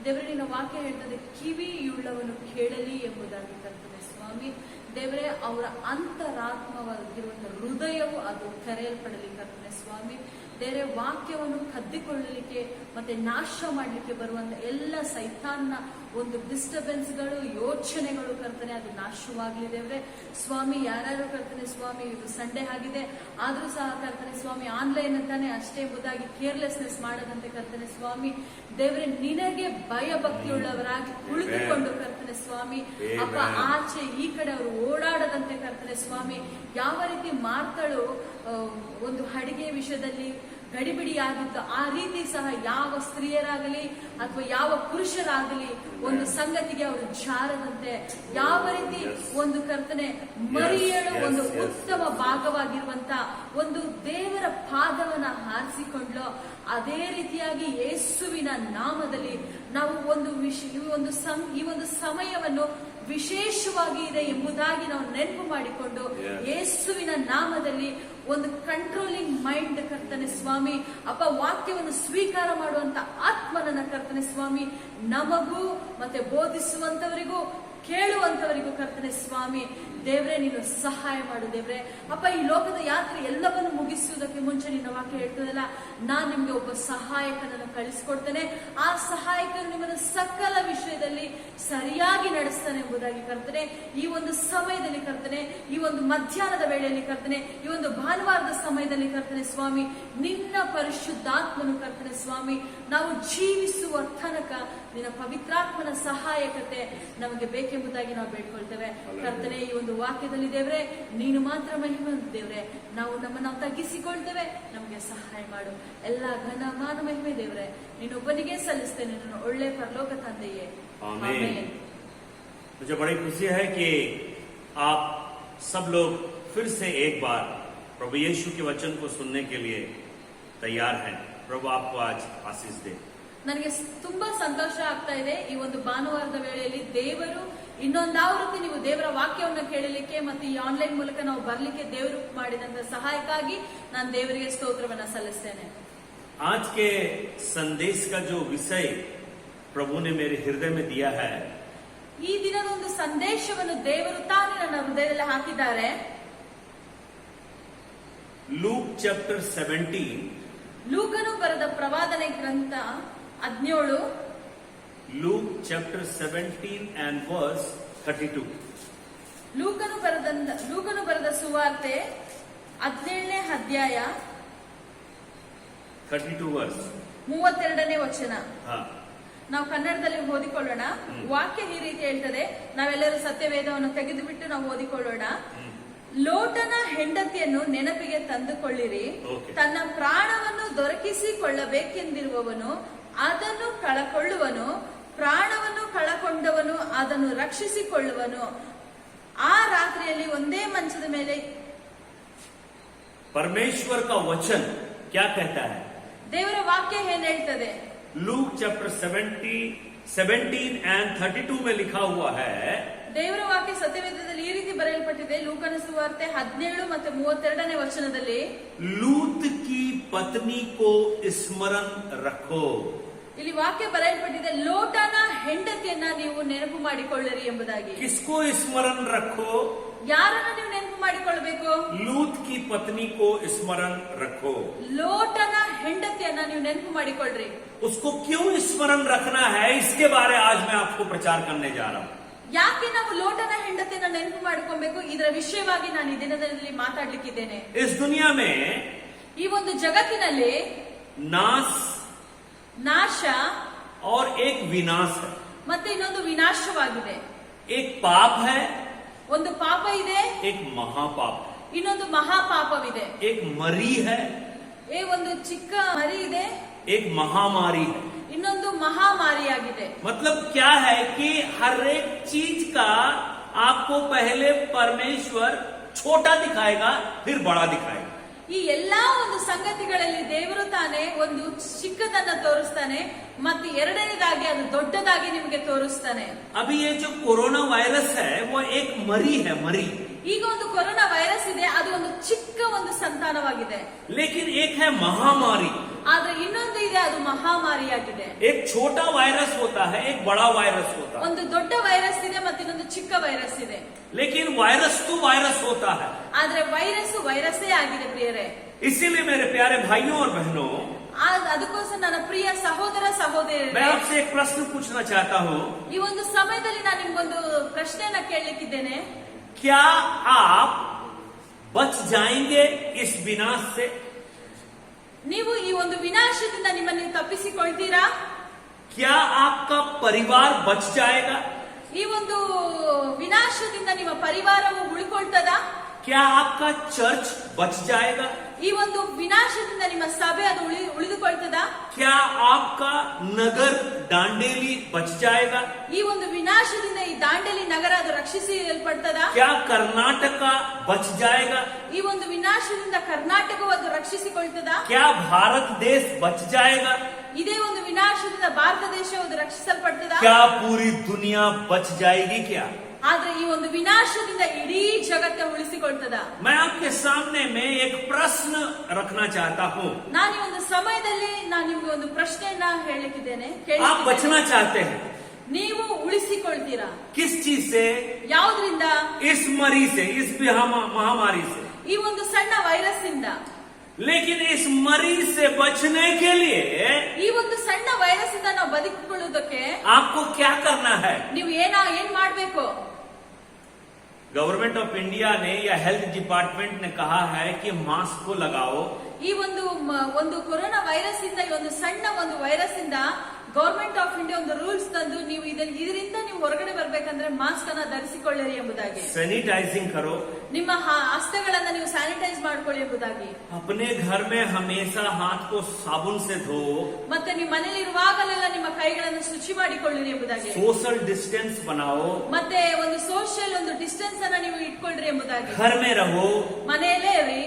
ದೇವರೇ, ನಿನ್ನ ವಾಕ್ಯ ಹೇಳ್ತದೆ ಕಿವಿಯುಳ್ಳವನು ಕೇಳಲಿ ಎಂಬುದಾಗಿ ಕರ್ತನೆ ಸ್ವಾಮಿ ದೇವರೇ, ಅವರ ಅಂತರಾತ್ಮವಾಗಿರುವಂತಹ ಹೃದಯವು ಅದು ತೆರೆಯಲ್ಪಡಲಿ ಕರ್ತನೆ ಸ್ವಾಮಿ. ದೇವರೇ, ವಾಕ್ಯವನ್ನು ಕದ್ದಿಕೊಳ್ಳಲಿಕ್ಕೆ ಮತ್ತೆ ನಾಶ ಮಾಡಲಿಕ್ಕೆ ಬರುವಂತ ಎಲ್ಲ ಸೈತಾನ್ನ ಒಂದು ಡಿಸ್ಟರ್ಬೆನ್ಸ್ಗಳು, ಯೋಚನೆಗಳು ಕರ್ತನೆ ಅದು ನಾಶವಾಗಲಿ ದೇವರೇ ಸ್ವಾಮಿ. ಯಾರ್ಯಾರು ಕರ್ತನೆ ಸ್ವಾಮಿ ಇದು ಸಂಡೇ ಆಗಿದೆ ಆದ್ರೂ ಸಹ ಕರ್ತನೆ ಸ್ವಾಮಿ ಆನ್ಲೈನ್ ಅಂತಾನೆ ಅಷ್ಟೇ ಎಂಬುದಾಗಿ ಕೇರ್ಲೆಸ್ನೆಸ್ ಮಾಡದಂತೆ ಕರ್ತನೆ ಸ್ವಾಮಿ ದೇವರೇ, ನಿನಗೆ ಭಯ ಭಕ್ತಿಯುಳ್ಳವರಾಗಿ ಉಳಿದುಕೊಂಡು ಕರ್ತನೆ ಸ್ವಾಮಿ ಅಪ್ಪ ಆಚೆ ಈ ಕಡೆ ಅವರು ಓಡಾಡದಂತೆ ಕರ್ತನೆ ಸ್ವಾಮಿ. ಯಾವ ರೀತಿ ಮಾರ್ತಳು ಒಂದು ಅಡಿಗೆ ವಿಷಯದಲ್ಲಿ ಗಡಿಬಿಡಿಯಾಗಿದ್ದು ಆ ರೀತಿ ಸಹ ಯಾವ ಸ್ತ್ರೀಯರಾಗಲಿ ಅಥವಾ ಯಾವ ಪುರುಷರಾಗಲಿ ಒಂದು ಸಂಗತಿಗೆ ಅವರು ಜಾರದಂತೆ ಯಾವ ರೀತಿ ಒಂದು ಕರ್ತನೆ ಮರಿಯಳು ಒಂದು ಉತ್ತಮ ಭಾಗವಾಗಿರುವಂತ ಒಂದು ದೇವರ ಪಾದವನ್ನ ಹಾರಿಸಿಕೊಂಡ್ಲೋ ಅದೇ ರೀತಿಯಾಗಿ ಯೇಸುವಿನ ನಾಮದಲ್ಲಿ ನಾವು ಈ ಒಂದು ಸಮಯವನ್ನು ವಿಶೇಷವಾಗಿ ಇದೆ ಎಂಬುದಾಗಿ ನಾವು ನೆನಪು ಮಾಡಿಕೊಂಡು ಯೇಸುವಿನ ನಾಮದಲ್ಲಿ ಒಂದು ಕಂಟ್ರೋಲಿಂಗ್ ಮೈಂಡ್ ಕರ್ತನೆ ಸ್ವಾಮಿ ಅಪ್ಪ ವಾಕ್ಯವನ್ನು ಸ್ವೀಕಾರ ಮಾಡುವಂತ ಆತ್ಮನನ್ನ ಕರ್ತನೆ ಸ್ವಾಮಿ ನಮಗೂ ಮತ್ತೆ ಬೋಧಿಸುವಂತವರಿಗೂ ಕೇಳುವಂತವರಿಗೂ ಕರ್ತನೆ ಸ್ವಾಮಿ ದೇವ್ರೆ ನೀನು ಸಹಾಯ ಮಾಡು ದೇವ್ರೆ ಅಪ್ಪ ಈ ಲೋಕದ ಯಾತ್ರೆ ಎಲ್ಲವನ್ನು ಮುಗಿಸುವುದಕ್ಕೆ ಮುಂಚೆ ನಿನ್ನ ವಾಕ್ಯ ಹೇಳ್ತದಲ್ಲ ನಾನ್ ನಿಮ್ಗೆ ಒಬ್ಬ ಸಹಾಯಕನನ್ನು ಕಳಿಸ್ಕೊಡ್ತೇನೆ ಆ ಸಹಾಯಕನು ನಿಮ್ಮನ್ನು ಸಕಲ ವಿಷಯದಲ್ಲಿ ಸರಿಯಾಗಿ ನಡೆಸ್ತಾನೆ ಎಂಬುದಾಗಿ ಕರ್ತನೆ ಈ ಒಂದು ಸಮಯದಲ್ಲಿ ಕರ್ತನೆ ಈ ಒಂದು ಮಧ್ಯಾಹ್ನದ ವೇಳೆಯಲ್ಲಿ ಕರ್ತನೆ ಈ ಒಂದು ಭಾನುವಾರದ ಸಮಯದಲ್ಲಿ ಕರ್ತನೆ ಸ್ವಾಮಿ ನಿನ್ನ ಪರಿಶುದ್ಧಾತ್ಮನು ಕರ್ತನೆ ಸ್ವಾಮಿ ನಾವು ಜೀವಿಸುವ ತನಕ ನಿನ್ನ ಪವಿತ್ರಾತ್ಮನ ಸಹಾಯಕತೆ ನಮಗೆ ಬೇಕೆಂಬುದಾಗಿ ನಾವು ಬೇಡ್ಕೊಳ್ತೇವೆ ಕರ್ತನೆ ಈ ಒಂದು ವಾಕ್ಯದಲ್ಲಿ ದೇವ್ರೆ ನೀನು ಮಾತ್ರ ಮಹಿಮೆ ದೇವ್ರೆ ನಾವು ತಗ್ಗಿಸಿಕೊಳ್ತೇವೆ ನಮಗೆ ಸಹಾಯ ಮಾಡು ಎಲ್ಲ ಘನ ಮಾನ ಮಹಿಮೆ ದೇವ್ರೆ ನೀನೊಬ್ಬನಿಗೆ ಸಲ್ಲಿಸ್ತೇನೆ ನನ್ನ ಒಳ್ಳೆ ಪರಲೋಕ ತಂದೆಯೇ आमीन। मुझे बड़ी खुशी है कि आप सब लोग फिर से एक बार प्रभु यीशु के वचन को सुनने के लिए तैयार हैं। प्रभु आपको आज आशीष दे। ನನಗೆ ತುಂಬಾ ಸಂತೋಷ ಆಗ್ತಾ ಇದೆ ಈ ಒಂದು ಭಾನುವಾರದ ವೇಳೆಯಲ್ಲಿ ದೇವರು ಇನ್ನೊಂದಾವೃತ್ತಿ ನೀವು ದೇವರ ವಾಕ್ಯವನ್ನು ಕೇಳಲಿಕ್ಕೆ ಮತ್ತೆ ಈ ಆನ್ಲೈನ್ ಮೂಲಕ ನಾವು ಬರ್ಲಿಕ್ಕೆ ದೇವರು ಮಾಡಿದಂತ ಸಹಾಯಕ್ಕಾಗಿ ನಾನು ದೇವರಿಗೆ ಸ್ತೋತ್ರವನ್ನ ಸಲ್ಲಿಸ್ತೇನೆ। आज के संदेश का जो विषय प्रभु ने मेरे हृदय में दिया है ಈ ದಿನದ ಒಂದು ಸಂದೇಶವನ್ನು ದೇವರು ತಾನೇ ನನ್ನ ಹೃದಯದಲ್ಲಿ ಹಾಕಿದ್ದಾರೆ। लूक चैप्टर 17 ಲೂಕನು ಬರೆದ ಪ್ರವಾದನೆ ಗ್ರಂಥ 17 लूक चैप्टर 17 and verse 32 ಲೂಕನು ಬರೆದ ಸುವಾರ್ತೆ 17ನೇ ಅಧ್ಯಾಯ 32 verse 32ನೇ ವಚನ। हाँ ನಾವು ಕನ್ನಡದಲ್ಲಿ ಓದಿಕೊಳ್ಳೋಣ। ವಾಕ್ಯ ಈ ರೀತಿ ಹೇಳ್ತದೆ, ನಾವೆಲ್ಲರೂ ಸತ್ಯವೇದವನ್ನು ತೆಗೆದು ಬಿಟ್ಟು ನಾವು ಓದಿಕೊಳ್ಳೋಣ। ಲೋಟನ ಹೆಂಡತಿಯನ್ನು ನೆನಪಿಗೆ ತಂದುಕೊಳ್ಳಿರಿ, ತನ್ನ ಪ್ರಾಣವನ್ನು ದೊರಕಿಸಿಕೊಳ್ಳಬೇಕೆಂದಿರುವವನು ಅದನ್ನು ಕಳಕೊಳ್ಳುವನು, ಪ್ರಾಣವನ್ನು ಕಳಕೊಂಡವನು ಅದನ್ನು ರಕ್ಷಿಸಿಕೊಳ್ಳುವನು। ಆ ರಾತ್ರಿಯಲ್ಲಿ ಒಂದೇ ಮಂಚದ ಮೇಲೆ परमेश्वर का वचन क्या कहता है? ದೇವರ ವಾಕ್ಯ ಏನ್ ಹೇಳ್ತದೆ? लूक चैप्टर 17 and 32 में लिखा हुआ है, ದೇವರ ವಾಕ್ಯ ಸತ್ಯವೇದದಲ್ಲಿ ಈ ರೀತಿ ಬರೆಯಲ್ಪಟ್ಟಿದೆ। ಲೂಕನ ಸುವಾರ್ತೆ 17 ಮತ್ತು 32ನೇ ವಚನದಲ್ಲಿ, लूत की पत्नी को स्मरण रखो। ಇಲ್ಲಿ ವಾಕ್ಯ ಬರೆಯಲ್ಪಟ್ಟಿದೆ, ಲೋಟನ ಹೆಂಡತಿಯನ್ನ ನೀವು ನೆನಪು ಮಾಡಿಕೊಳ್ಳಿರಿ ಎಂಬುದಾಗಿ। किसको स्मरण रखो? ಯಾರನ್ನ ನೀವು ನೆನಪು ಮಾಡಿಕೊಳ್ಳಬೇಕು? लूत की पत्नी को स्मरण रखो। ಲೋಟನ ಹೆಂಡತಿಯನ್ನ ನೀವು ನೆನಪು ಮಾಡಿಕೊಳ್ಳ್ರಿ। उसको क्यों स्मरण रखना है, इसके बारे आज मैं आपको प्रचार करने जा रहा हूँ। ಯಾಕೆ ನಾವು ಲೋಟನ ಹೆಂಡತಿಯನ್ನ ನೆನಪು ಮಾಡಿಕೊಬೇಕು ಇದರ ವಿಷಯವಾಗಿ ನಾನು ಈ ದಿನದಲ್ಲಿ ಮಾತಾಡ್ಲಿಕ್ಕಿದ್ದೇನೆ। इस दुनिया में ಈ ಒಂದು ಜಗತ್ತಿನಲ್ಲಿ ನಾಶ और एक विनाश है, ಮತ್ತೆ ಇನ್ನೊಂದು ವಿನಾಶವಾಗಿದೆ। एक पाप है, ಒಂದು ಪಾಪ ಇದೆ, एक महापाप, ಇನ್ನೊಂದು ಮಹಾಪಾಪವಿದೆ। एक मरी है, ಒಂದು ಚಿಕ್ಕ ಮರಿ ಇದೆ, एक महामारी है। ಇನ್ನೊಂದು ಮಹಾಮಾರಿಯಾಗಿದೆ। मतलब क्या है कि हर एक चीज का आपको पहले परमेश्वर छोटा दिखाएगा, फिर बड़ा दिखाएगा। ಈ ಎಲ್ಲಾ ಒಂದು ಸಂಗತಿಗಳಲ್ಲಿ ದೇವರು ತಾನೇ ಒಂದು ಚಿಕ್ಕದನ್ನ ತೋರಿಸ್ತಾನೆ, ಮತ್ತೆ ಎರಡನೇದಾಗಿ ಅದು ದೊಡ್ಡದಾಗಿ ನಿಮಗೆ ತೋರಿಸ್ತಾನೆ। अभी ये जो कोरोना वायरस है वो एक मरी है, मरी। ಈಗ ಒಂದು ಕೊರೋನಾ ವೈರಸ್ ಇದೆ, ಅದು ಒಂದು ಚಿಕ್ಕ ಒಂದು ಸಂತಾನವಾಗಿದೆ। लेकिन एक है महामारी, ಆದ್ರೆ ಇನ್ನೊಂದು ಇದೆ, ಅದು ಮಹಾಮಾರಿಯಾಗಿದೆ। एक छोटा वायरस होता है, एक बड़ा वायरस होता है। ಒಂದು ದೊಡ್ಡ ವೈರಸ್ ಇದೆ ಮತ್ತೆ ಇನ್ನೊಂದು ಚಿಕ್ಕ ವೈರಸ್ ಇದೆ। लेकिन वायरस तो वायरस होता है। ಆದ್ರೆ ವೈರಸ್ಸೇ ಆಗಿದೆ ಪ್ರಿಯರೇ। इसीलिए मेरे प्यारे भाइयों और बहनों, ಅದಕ್ಕೋಸ್ಕರ ನನ್ನ ಪ್ರಿಯ ಸಹೋದರ मैं ಸಹೋದರಿಯರೇ, आपसे एक प्रश्न पूछना चाहता हूँ। ಈ ಒಂದು ಸಮಯದಲ್ಲಿ ನಾನು ನಿಮ್ಗೊಂದು ಪ್ರಶ್ನೆಯನ್ನ ಕೇಳಲಿಕ್ಕಿದ್ದೇನೆ। क्या आप बच जाएंगे इस विनाश से? ನೀವು ಈ ಒಂದು ವಿನಾಶದಿಂದ ನಿಮ್ಮನ್ನು ತಪ್ಪಿಸಿಕೊಳ್ತೀರಾ? क्या आपका परिवार बच जाएगा? ಈ ಒಂದು ವಿನಾಶದಿಂದ ನಿಮ್ಮ ಪರಿವಾರವು ಉಳ್ಕೊಳ್ತದ? क्या आपका चर्च बच जाएगा? ಈ ಈ ಒಂದು ವಿನಾಶದಿಂದ ನಿಮ್ಮ ಸಭೆ ಅದು ಉಳಿದುಕೊಳ್ತದ? क्या आपका नगर दांडेली बच जाएगा? ಈ ಒಂದು ವಿನಾಶದಿಂದ ಈ ದಾಂಡೇಲಿ ನಗರ ಅದು ರಕ್ಷಿಸಲ್ಪಡ್ತದ? क्या कर्नाटक बच जाएगा? ಈ ಒಂದು ವಿನಾಶದಿಂದ ಕರ್ನಾಟಕವು ಅದು ರಕ್ಷಿಸಿಕೊಳ್ತದ? क्या भारत देश बच जाएगा? ಇದೇ ಒಂದು ವಿನಾಶದಿಂದ ಭಾರತ ದೇಶವು ಅದು ರಕ್ಷಿಸಲ್ಪಡ್ತದ? क्या पूरी दुनिया बच जाएगी? क्या ಆದ್ರೆ ಈ ಒಂದು ವಿನಾಶದಿಂದ ಇಡೀ ಜಗತ್ತೇ ಉಳಿಸಿಕೊಳ್ತದ? मैं आपके सामने में एक प्रश्न रखना चाहता हूँ। ನಾನು ಈ ಒಂದು ಸಮಯದಲ್ಲಿ ನಾನು ನಿಮ್ಗೆ ಒಂದು ಪ್ರಶ್ನೆಯನ್ನ ಹೇಳಲಿಕ್ಕಿದ್ದೇನೆ. आप बचना चाहते हैं ನೀವು ಉಳಿಸಿಕೊಳ್ತೀರಾ किस चीज से? ಯಾವುದರಿಂದ? इस मरी से, इस महामारी से। ಈ ಒಂದು ಸಣ್ಣ ವೈರಸ್ ಇಂದ. लेकिन इस मरीज से बचने के लिए ಈ ಒಂದು ಸಣ್ಣ ವೈರಸ್ ಇಂದ ನಾವು ಬದುಕಿಕೊಳ್ಳುವುದಕ್ಕೆ आपको क्या करना है? ನೀವು ಏನ್ ಮಾಡ್ಬೇಕು? गवर्नमेंट ऑफ इंडिया ने या हेल्थ डिपार्टमेंट ने कहा है कि मास्क को लगाओ। ಈ ಒಂದು ಕೊರೋನಾ ವೈರಸ್ ಇಂದ ಈ ಒಂದು ಸಣ್ಣ ಒಂದು ವೈರಸ್ ಇಂದ ಗವರ್ಮೆಂಟ್ ಆಫ್ ಇಂಡಿಯಾ ಒಂದು ರೂಲ್ಸ್ ತಂದು ನೀವು ಇದರಿಂದ ನೀವು ಹೊರಗಡೆ ಬರ್ಬೇಕಂದ್ರೆ ಮಾಸ್ಕ್ ಅನ್ನ ಧರಿಸಿಕೊಳ್ಳಿರಿ ಎಂಬುದಾಗಿ. सैनिटाइजिंग करो, ನಿಮ್ಮ ಹಸ್ತಗಳನ್ನ ನೀವು ಸ್ಯಾನಿಟೈಸ್ ಮಾಡ್ಕೊಳ್ಳಿ ಎಂಬುದಾಗಿ. अपने घर में हमेशा हाथ को साबुन से धो, ಮತ್ತೆ ನಿಮ್ಮ ಮನೆಯಲ್ಲಿ ಇರುವಾಗಲೆಲ್ಲ ನಿಮ್ಮ ಕೈಗಳನ್ನು ಶುಚಿ ಮಾಡಿಕೊಳ್ಳಿರಿ ಎಂಬುದಾಗಿ. सोशल डिस्टेंस बनाओ, ಮತ್ತೆ ಒಂದು ಸೋಷಿಯಲ್ ಒಂದು ಡಿಸ್ಟೆನ್ಸ್ ಅನ್ನ ನೀವು ಇಟ್ಕೊಳ್ರಿ ಎಂಬುದಾಗಿ. घर में रहो, ಮನೆಯಲ್ಲೇ ಇರಿ.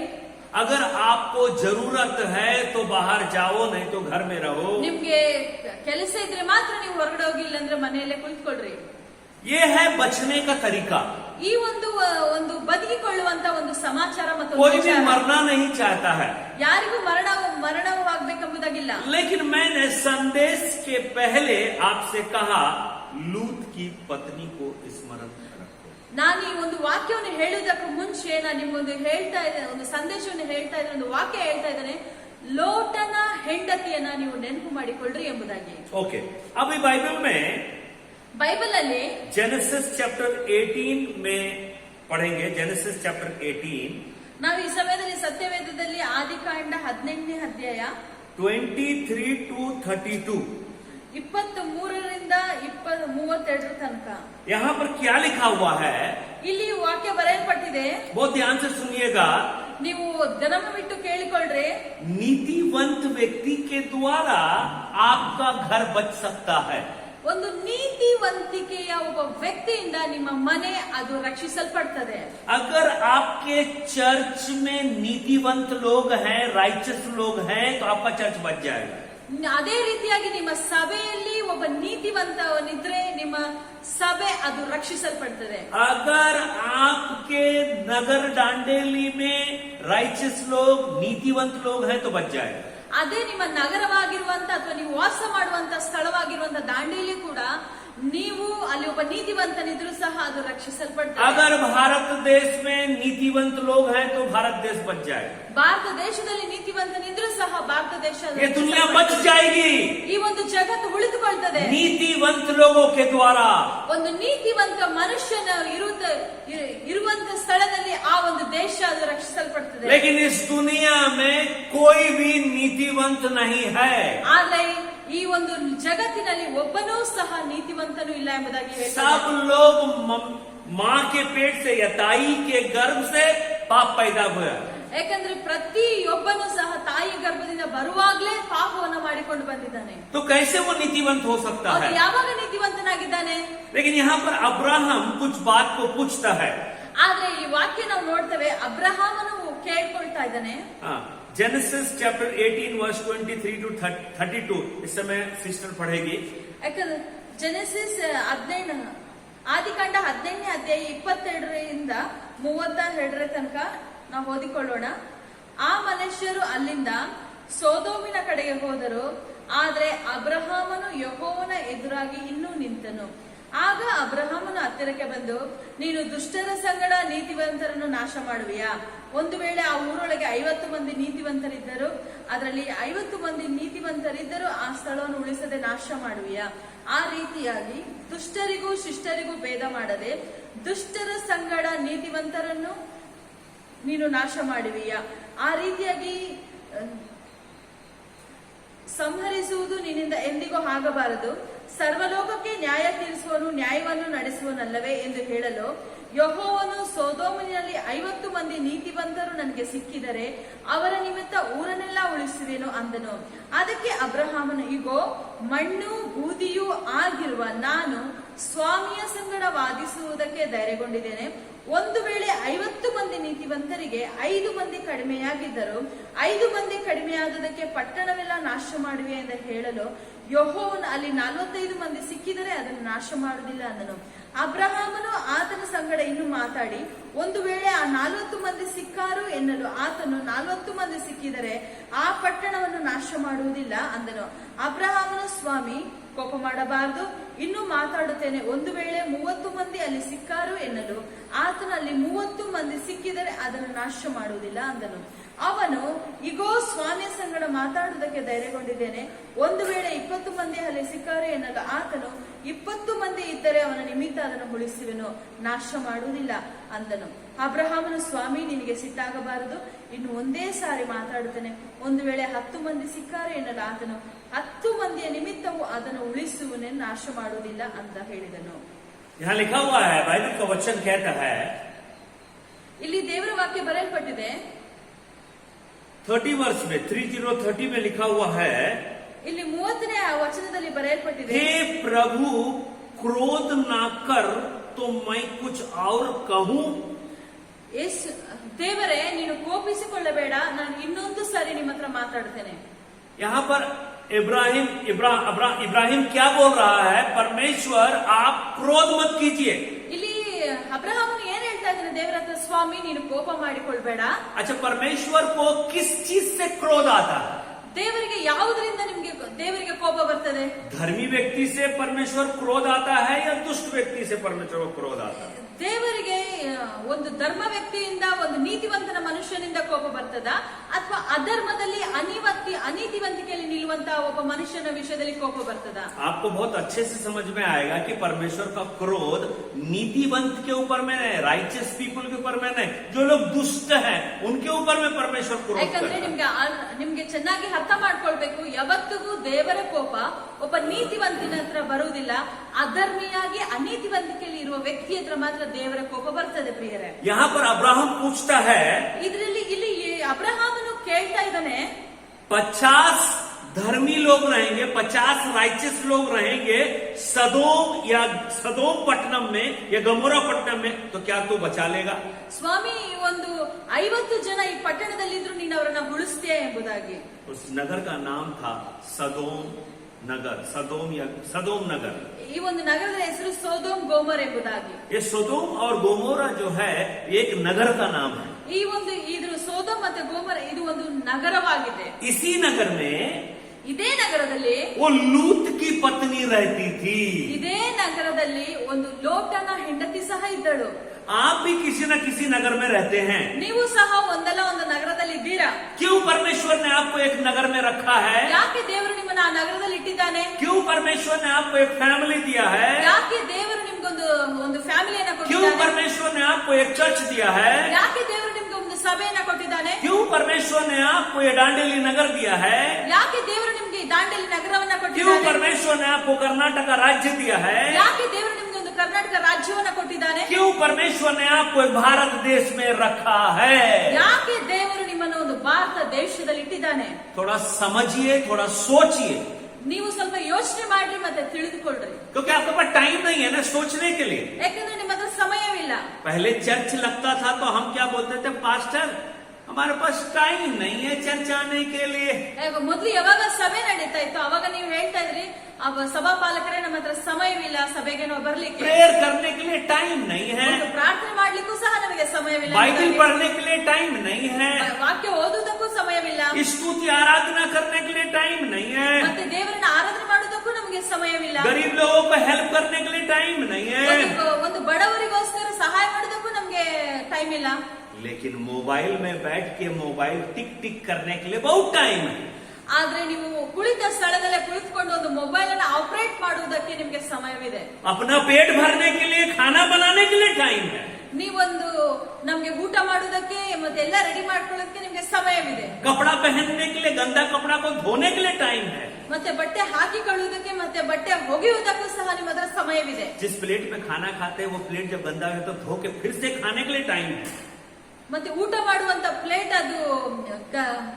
अगर आपको जरूरत है तो बाहर जाओ, नहीं तो घर में रहो। ನಿಮ್ಗೆ ಕೆಲಸ ಇದ್ರೆ ಮಾತ್ರ ನೀವು ಹೊರಗಡೆ ಹೋಗಿ, ಇಲ್ಲಂದ್ರೆ ಮನೆಯಲ್ಲೇ ಕುಳಿತುಕೊಳ್ಳ್ರಿ. ये है बचने का तरीका। ಈ ಒಂದು ಬದುಕಿಕೊಳ್ಳುವಂತ ಒಂದು ಸಮಾಚಾರ ಮತ್ತು कोई भी मरना नहीं चाहता है, ಯಾರಿಗೂ ಮರಣವಾಗಬೇಕೆಂಬುದಾಗಿಲ್ಲ. लेकिन मैंने संदेश के पहले आपसे कहा लूत की पत्नी को स्मरण रखो। ನಾನು ಈ ಒಂದು ವಾಕ್ಯವನ್ನು ಹೇಳುವುದಕ್ಕೂ ಮುಂಚೆ ನಾನು ನಿಮ್ಗೊಂದು ಹೇಳ್ತಾ ಇದ್ದೇನೆ, ಒಂದು ಸಂದೇಶವನ್ನು ಹೇಳ್ತಾ ಇದ್ದೇನೆ, ಒಂದು ವಾಕ್ಯ ಹೇಳ್ತಾ ಇದ್ದೇನೆ. ಲೋಟನ ಹೆಂಡತಿಯನ್ನ ನೀವು ನೆನಪು ಮಾಡಿಕೊಳ್ಳ್ರಿ ಎಂಬುದಾಗಿ. ओके, अभी बाइबल में ಬೈಬಲ್ ಅಲ್ಲಿ जेनेसिस चैप्टर 18 में पढ़ेंगे। जेनेसिस चैप्टर 18 ನಾವು ಈ ಸಮಯದಲ್ಲಿ ಸತ್ಯವೇದದಲ್ಲಿ ಆದಿಕಾಂಡ 18ನೇ ಅಧ್ಯಾಯ 23 to 32 23ರಿಂದ 32 ತನಕ. यहाँ पर क्या लिखा हुआ है? ಇಲ್ಲಿ ವಾಕ್ಯ ಬರೆಯಲ್ಪಟ್ಟಿದೆ. बहुत ध्यान से सुनिएगा। ನೀವು ಗಮನವಿಟ್ಟು ಕೇಳಿಕೊಳ್ಳ್ರಿ. नीतिवंत व्यक्ति के द्वारा आपका घर बच सकता है। ಒಂದು ನೀತಿವಂತಿಕೆಯ ಒಬ್ಬ ವ್ಯಕ್ತಿಯಿಂದ ನಿಮ್ಮ ಮನೆ ಅದು ರಕ್ಷಿಸಲ್ಪಡ್ತದೆ. अगर आपके चर्च में नीतिवंत लोग हैं, राइचस लोग हैं, तो आपका चर्च बच जाएगा। ಅದೇ ರೀತಿಯಾಗಿ ನಿಮ್ಮ ಸಭೆಯಲ್ಲಿ ಒಬ್ಬ ನೀತಿವಂತನಿದ್ರೆ ನಿಮ್ಮ ಸಭೆ ಅದು ರಕ್ಷಿಸಲ್ಪಡ್ತದೆ. अगर आपके नगर दांडेली में राइचस लोग, नीतिवंत लोग हैं, तो बच जाएगा। ಅದೇ ನಿಮ್ಮ ನಗರವಾಗಿರುವಂತ ಅಥವಾ ನೀವು ವಾಸ ಮಾಡುವಂತ ಸ್ಥಳವಾಗಿರುವಂತ ದಾಂಡೇಲಿ ಕೂಡ ನೀವು ಅಲ್ಲಿ ಒಬ್ಬ ನೀತಿವಂತನಿದ್ರು ಸಹ ಅದು ರಕ್ಷಿಸಲ್ಪಡ್ತದೆ. अगर भारत देश में नीतिवंत लोग हैं तो भारत देश बच जाएगा। ಭಾರತ ದೇಶದಲ್ಲಿ ನೀತಿವಂತನಿದ್ರು ಸಹ ಭಾರತ ದೇಶ ये दुनिया बच जाएगी ಈ ಒಂದು ಜಗತ್ತು ಉಳಿದುಕೊಳ್ತದೆ नीतिवंत लोगों के द्वारा। ಒಂದು ನೀತಿವಂತ ಮನುಷ್ಯನ ಇರುವಂತ ಸ್ಥಳದಲ್ಲಿ ಆ ಒಂದು ದೇಶ ಅದು ರಕ್ಷಿಸಲ್ಪಡ್ತದೆ. लेकिन इस दुनिया में कोई भी नीतिवंत नहीं है। ಆದ್ರೆ ಈ ಒಂದು ಜಗತ್ತಿನಲ್ಲಿ ಒಬ್ಬನೂ ಸಹ ನೀತಿವಂತನೂ ಇಲ್ಲ ಎಂಬುದಾಗಿ ಹೇಳ್ತಾರೆ. सब लोग माँ के पेट से या ताई के गर्भ से पाप पैदा हुआ। ಯಾಕಂದ್ರೆ ಪ್ರತಿಯೊಬ್ಬನೂ ಸಹ ತಾಯಿ ಗರ್ಭದಿಂದ ಬರುವಾಗ್ಲೇ ಪಾಪವನ್ನು ಮಾಡಿಕೊಂಡು ಬಂದಿದ್ದಾನೆ. तो कैसे वो नीतिवंत हो सकता है? ಯಾವಾಗ ನೀತಿವಂತನಾಗಿದ್ದಾನೆ? लेकिन यहाँ पर अब्राहम कुछ बात को पूछता है। ಆದ್ರೆ ಈ ವಾಕ್ಯ ನಾವು ನೋಡ್ತೇವೆ, ಅಬ್ರಹಾಮನು ಕೇಳ್ಕೊಳ್ತಾ ಇದ್ದಾನೆ. जेनेसिस चैप्टर 18 वर्स 23 to 32 इस समय सिस्टर पढ़ेगी। ಯಾಕಂದ್ರೆ ಜೆನೆಸಿಸ್ 18 ಆದಿಕಾಂಡ 18ನೇ ಅಧ್ಯಾಯ 22ರಿಂದ 32 ತನಕ ನಾವು ಓದಿಕೊಳ್ಳೋಣ. ಆ ಮನುಷ್ಯರು ಅಲ್ಲಿಂದ ಸೋದೋಮಿನ ಕಡೆಗೆ ಹೋದರು, ಆದ್ರೆ ಅಬ್ರಹಾಮನು ಯೆಹೋವನ ಎದುರಾಗಿ ಇನ್ನೂ ನಿಂತನು. ಆಗ ಅಬ್ರಹಾಮನು ಹತ್ತಿರಕ್ಕೆ ಬಂದು, ನೀನು ದುಷ್ಟರ ಸಂಗಡ ನೀತಿವಂತರನ್ನು ನಾಶ ಮಾಡುವಿಯಾ? ಒಂದು ವೇಳೆ ಆ ಊರೊಳಗೆ 50 ಮಂದಿ ನೀತಿವಂತರಿದ್ದರು, ಅದರಲ್ಲಿ 50 ಮಂದಿ ನೀತಿವಂತರಿದ್ದರು, ಆ ಸ್ಥಳವನ್ನು ಉಳಿಸದೆ ನಾಶ ಮಾಡುವಿಯಾ? ಆ ರೀತಿಯಾಗಿ ದುಷ್ಟರಿಗೂ ಶಿಷ್ಟರಿಗೂ ಭೇದ ಮಾಡದೆ ದುಷ್ಟರ ಸಂಗಡ ನೀತಿವಂತರನ್ನು ನೀನು ನಾಶ ಮಾಡುವಿಯಾ? ಆ ರೀತಿಯಾಗಿ ಸಂಹರಿಸುವುದು ನಿನ್ನಿಂದ ಎಂದಿಗೂ ಆಗಬಾರದು. ಸರ್ವಲೋಕಕ್ಕೆ ನ್ಯಾಯ ತೀರಿಸುವನು, ನ್ಯಾಯವನ್ನು ನಡೆಸುವನಲ್ಲವೇ ಎಂದು ಹೇಳಲು, ಯೆಹೋವನು ಸೊದೋಮಿನಲ್ಲಿ 50 ಮಂದಿ ನೀತಿವಂತರು ನನಗೆ ಸಿಕ್ಕಿದರೆ ಅವರ ನಿಮಿತ್ತ ಊರನ್ನೆಲ್ಲ ಉಳಿಸುವೆನು ಅಂದನು. ಅದಕ್ಕೆ ಅಬ್ರಹಾಮನು, ಇಗೋ, ಮಣ್ಣು ಬೂದಿಯೂ ಆಗಿರುವ ನಾನು ಸ್ವಾಮಿಯ ಸಂಗಡ ವಾದಿಸುವುದಕ್ಕೆ ಧೈರ್ಯಗೊಂಡಿದ್ದೇನೆ. ಒಂದು ವೇಳೆ 50 ಮಂದಿ ನೀತಿವಂತರಿಗೆ 5 ಮಂದಿ ಕಡಿಮೆಯಾಗಿದ್ದರು, 5 ಮಂದಿ ಕಡಿಮೆಯಾದುದಕ್ಕೆ ಪಟ್ಟಣವೆಲ್ಲ ನಾಶ ಮಾಡುವೆ ಎಂದು ಹೇಳಲು, ಯೆಹೋವನು, ಅಲ್ಲಿ 45 ಮಂದಿ ಸಿಕ್ಕಿದರೆ ಅದನ್ನು ನಾಶ ಮಾಡುವುದಿಲ್ಲ ಅಂದನು. ಅಬ್ರಹಾಮನು ಆತನ ಸಂಗಡ ಇನ್ನು ಮಾತಾಡಿ, ಒಂದು ವೇಳೆ ಆ 40 ಮಂದಿ ಸಿಕ್ಕಾರು ಎನ್ನಲು ಆತನು, 40 ಮಂದಿ ಸಿಕ್ಕಿದರೆ ಆ ಪಟ್ಟಣವನ್ನು ನಾಶ ಮಾಡುವುದಿಲ್ಲ ಅಂದನು. ಅಬ್ರಹಾಮನು, ಸ್ವಾಮಿ, ಕೋಪ ಮಾಡಬಾರದು, ಇನ್ನೂ ಮಾತಾಡುತ್ತೇನೆ. ಒಂದು ವೇಳೆ 30 ಮಂದಿ ಅಲ್ಲಿ ಸಿಕ್ಕಾರು ಎನ್ನಲು ಆತನು, ಅಲ್ಲಿ 30 ಮಂದಿ ಸಿಕ್ಕಿದರೆ ಅದನ್ನು ನಾಶ ಮಾಡುವುದಿಲ್ಲ ಅಂದನು. ಅವನು, ಇಗೋ, ಸ್ವಾಮಿಯ ಸಂಗಡ ಮಾತಾಡುವುದಕ್ಕೆ ಧೈರ್ಯಗೊಂಡಿದ್ದೇನೆ. ಒಂದು ವೇಳೆ 20 ಮಂದಿ ಅಲ್ಲಿ ಸಿಕ್ಕಾರು ಎನ್ನಲು ಆತನು, 20 ಮಂದಿ ಇದ್ದರೆ ಅವನ ನಿಮಿತ್ತ ಅದನ್ನು ಉಳಿಸುವೆನು, ನಾಶ ಮಾಡುವುದಿಲ್ಲ ಅಂದನು. ಅಬ್ರಹಾಮನು, ಸ್ವಾಮಿ, ನಿನಗೆ ಸಿಟ್ಟಾಗಬಾರದು, ಇನ್ನು ಒಂದೇ ಸಾರಿ ಮಾತಾಡುತ್ತೇನೆ. ಒಂದು ವೇಳೆ 10 ಮಂದಿ ಸಿಕ್ಕಾರು ಎನ್ನಲು ಆತನು, 10 ಮಂದಿಯ ನಿಮಿತ್ತವು ಅದನ್ನು ಉಳಿಸುವನೇ, ನಾಶ ಮಾಡುವುದಿಲ್ಲ ಅಂತ ಹೇಳಿದನು. यहाँ लिखा हुआ है, बाइबल का वचन कहता है, ಇಲ್ಲಿ ದೇವರ ವಾಕ್ಯ ಬರೆಯಲ್ಪಟ್ಟಿದೆ. 30 वर्ष में 30 में लिखा हुआ है, ಇಲ್ಲಿ 30ನೇ ವಚನದಲ್ಲಿ ಬರೆಯಲ್ಪಟ್ಟಿದೆ, हे प्रभु, क्रोध ना कर तो मैं कुछ और कहूं. ದೇವರೇ, ನೀನು ಕೋಪಿಸಿಕೊಳ್ಳಬೇಡ, ನಾನು ಇನ್ನೊಂದು ಸಾರಿ ನಿಮ್ಮ ಹತ್ರ ಮಾತಾಡ್ತೇನೆ. यहाँ पर इब्राहिम क्या बोल रहा है? परमेश्वर, आप क्रोध मत कीजिए. ಇಲ್ಲಿ ಅಬ್ರಹಾಮನು ಏನ್ ಹೇಳ್ತಾ ಇದ್ದಾನೆ ದೇವರ ಹತ್ರ? ಸ್ವಾಮಿ, ನೀನು ಕೋಪ ಮಾಡಿಕೊಳ್ಬೇಡ. अच्छा, परमेश्वर को किस चीज से क्रोध आता है? ದೇವರಿಗೆ ಯಾವುದರಿಂದ ದೇವರಿಗೆ ಕೋಪ ಬರ್ತದೆ? धर्मी व्यक्ति से परमेश्वर क्रोध आता है या दुष्ट व्यक्ति से परमेश्वर को क्रोध आता है? ದೇವರಿಗೆ ಒಂದು ಧರ್ಮ ವ್ಯಕ್ತಿಯಿಂದ, ಒಂದು ನೀತಿವಂತನ ಮನುಷ್ಯನಿಂದ ಕೋಪ ಬರ್ತದ, ಅಥವಾ ಅಧರ್ಮದಲ್ಲಿ ಅನೀತಿವಂತಿಕೆಯಲ್ಲಿ ನಿಲ್ಲುವಂತಹ ಒಬ್ಬ ಮನುಷ್ಯನ ವಿಷಯದಲ್ಲಿ ಕೋಪ ಬರ್ತದ? आपको बहुत अच्छे से समझ में आएगा कि परमेश्वर का क्रोध नीतिवंत के ऊपर में नहीं, राइचियस पीपल के ऊपर में नहीं, जो लोग दुष्ट हैं उनके ऊपर में परमेश्वर क्रोध ಯಾಕಂದ್ರೆ ನಿಮ್ಗೆ ಚೆನ್ನಾಗಿ ಅರ್ಥ ಮಾಡ್ಕೊಳ್ಬೇಕು, ಯಾವತ್ತಿಗೂ ದೇವರ ಕೋಪ ಒಬ್ಬ ನೀತಿವಂತಿನ ಹತ್ರ ಬರುವುದಿಲ್ಲ, ಅಧರ್ಮಿಯಾಗಿ ಅನೀತಿವಂತಿಕೆಯಲ್ಲಿ ಇರುವ ವ್ಯಕ್ತಿ ಹತ್ರ ಮಾತ್ರ ದೇವರ ಕೋಪ ಬರ್ತದೆ. ಪ್ರಿಯರೇ, यहाँ पर अब्राहम पूछता है, ಇಲ್ಲಿ ಅಬ್ರಹಾಮನು ಕೇಳ್ತಾ ಇದ್ದಾನೆ, 50 धर्मी लोग रहेंगे, 50 राइचियस लोग रहेंगे सदोम पट्टनम में या गमोरा पट्टनम में, तो क्या तू बचा लेगा? ಸ್ವಾಮಿ, ಒಂದು 50 ಜನ ಈ ಪಟ್ಟಣದಲ್ಲಿದ್ರು ನೀನು ಅವರನ್ನ ಉಳಿಸ್ತೀಯ ಎಂಬುದಾಗಿ. उस नगर का नाम था सदोम नगर, सदोम नगर. ಈ ಒಂದು ನಗರದ ಹೆಸರು ಸೊದೋಮ್ ಗೋಮರ್ ಎಂಬುದಾಗಿ. ये सदोम और गोमोरा जो है एक नगर का नाम है. ಇದ್ರ ಸೊದೋಮ್ ಮತ್ತೆ ಗೋಮರ್ ಇದು ಒಂದು ನಗರವಾಗಿದೆ. इसी नगर में ಇದೇ ನಗರದಲ್ಲಿ वो लूत की पत्नी रहती थी. ಇದೇ ನಗರದಲ್ಲಿ ಒಂದು ಲೋಟನ ಹೆಂಡತಿ ಸಹ ಇದ್ದಳು. आप भी किसी न किसी नगर में रहते हैं. ನೀವು ಸಹ ಒಂದಲ್ಲ ಒಂದು ನಗರದಲ್ಲಿ ಇದ್ದೀರಾ. क्यों परमेश्वर ने आपको एक नगर में रखा है? ಯಾಕೆ ದೇವರು ನಿಮ್ಮನ್ನ ಆ ನಗರದಲ್ಲಿ ಇಟ್ಟಿದ್ದಾನೆ? क्यों परमेश्वर ने आपको एक फैमिली दिया है? ಯಾಕೆ ದೇವರು ನಿಮ್ಗೊಂದು ಫ್ಯಾಮಿಲಿಯನ್ನ क्यों ಕೊಟ್ಟಿದ್ದಾನೆ? परमेश्वर ने आपको एक चर्च दिया है? ಯಾಕೆ ದೇವರು ನಿಮ್ಗೆ ಒಂದು ಸಭೆಯನ್ನ ಕೊಟ್ಟಿದ್ದಾನೆ? क्यों परमेश्वर ने आपको ये डांडेली नगर दिया है? ಯಾಕೆ ದೇವರು ನಿಮ್ಗೆ ಈ ದಾಂಡೇಲಿ ನಗರವನ್ನ क्यों ಕೊಟ್ಟಿದ್ದಾನೆ? परमेश्वर ने आपको कर्नाटक राज्य दिया है? ಯಾಕೆ ದೇವರು ನಿಮ್ಗೆ ಒಂದು ಕರ್ನಾಟಕ ರಾಜ್ಯವನ್ನ ಕೊಟ್ಟಿದ್ದಾನೆ? क्यों परमेश्वर ने आपको भारत देश में रखा है? ಯಾಕೆ ದೇವರು ನಿಮ್ಮನ್ನು ಒಂದು ಭಾರತ ದೇಶದಲ್ಲಿ ಇಟ್ಟಿದ್ದಾನೆ? थोड़ा समझिए, थोड़ा सोचिए, ನೀವು ಸ್ವಲ್ಪ ಯೋಚನೆ ಮಾಡ್ರಿ ಮತ್ತೆ ತಿಳಿದುಕೊಳ್ಳ್ರಿ. क्योंकि आपके पास टाइम नहीं है ना सोचने के लिए. ಯಾಕಂದ್ರೆ ನಿಮ್ಮ ಹತ್ರ ಸಮಯವಿಲ್ಲ. पहले चर्च लगता था तो हम क्या बोलते थे? पास्टर, हमारे पास टाइम नहीं है चर्च आने के लिए. ಮೊದ್ಲು ಯಾವಾಗ ಸಭೆ ನಡೀತಾ ಇತ್ತು ಅವಾಗ ನೀವು ಹೇಳ್ತಾ ಇದ್ರಿ, ಸಭಾಪಾಲಕರೇ ನಮ್ಮ ಹತ್ರ ಸಮಯವಿಲ್ಲ ಸಭೆಗೆ ನಾವು ಬರ್ಲಿಕ್ಕೆ. प्रेयर करने के लिए टाइम नहीं है. ಪ್ರಾರ್ಥನೆ ಮಾಡ್ಲಿಕ್ಕೂ ಸಹ ನಮಗೆ ಸಮಯವಿಲ್ಲ. बाइबल पढ़ने के लिए टाइम नहीं है. ವಾಕ್ಯ ಓದುವುದಕ್ಕೂ ಸಮಯವಿಲ್ಲ. स्तुति आराधना करने के लिए टाइम नहीं है. ಮತ್ತೆ ದೇವರನ್ನ ಆರಾಧನೆ ಮಾಡುವುದಕ್ಕೂ ನಮಗೆ ಸಮಯವಿಲ್ಲ. गरीब लोगों को हेल्प करने के लिए टाइम नहीं है. ಒಂದು ಬಡವರಿಗೋಸ್ಕರ ಸಹಾಯ ಮಾಡೋದಕ್ಕೂ ನಮ್ಗೆ ಟೈಮ್ ಇಲ್ಲ. लेकिन मोबाइल में बैठ के मोबाइल टिक टिक करने के लिए बहुत टाइम है. ಆದ್ರೆ ನೀವು ಕುಳಿತ ಸ್ಥಳದಲ್ಲೇ ಕುಳಿತುಕೊಂಡು ಒಂದು ಮೊಬೈಲ್ ಅನ್ನು ಆಪರೇಟ್ ಮಾಡುವುದಕ್ಕೆ ನಿಮ್ಗೆ ಸಮಯವಿದೆ. अपना पेट भरने के लिए, खाना बनाने के लिए टाइम है. ನೀವೊಂದು ನಮ್ಗೆ ಊಟ ಮಾಡೋದಕ್ಕೆ ಮತ್ತೆ ಎಲ್ಲ ರೆಡಿ ಮಾಡ್ಕೊಳ್ಳೋದಕ್ಕೆ ನಿಮ್ಗೆ ಸಮಯವಿದೆ. कपड़ा पहनने के लिए, गंदा कपड़ा को धोने के लिए टाइम है. ಮತ್ತೆ ಬಟ್ಟೆ ಹಾಕಿಕೊಳ್ಳುವುದಕ್ಕೆ ಮತ್ತೆ ಬಟ್ಟೆ ಒಗೆಯುವುದಕ್ಕೂ ಸಹ ನಿಮ್ಮ ಹತ್ರ ಸಮಯವಿದೆ. जिस प्लेट में खाना खाते हैं वो प्लेट जब गंदा है तो धो के फिर से खाने के लिए टाइम है. ಮತ್ತೆ ಊಟ ಮಾಡುವಂತ ಪ್ಲೇಟ್ ಅದು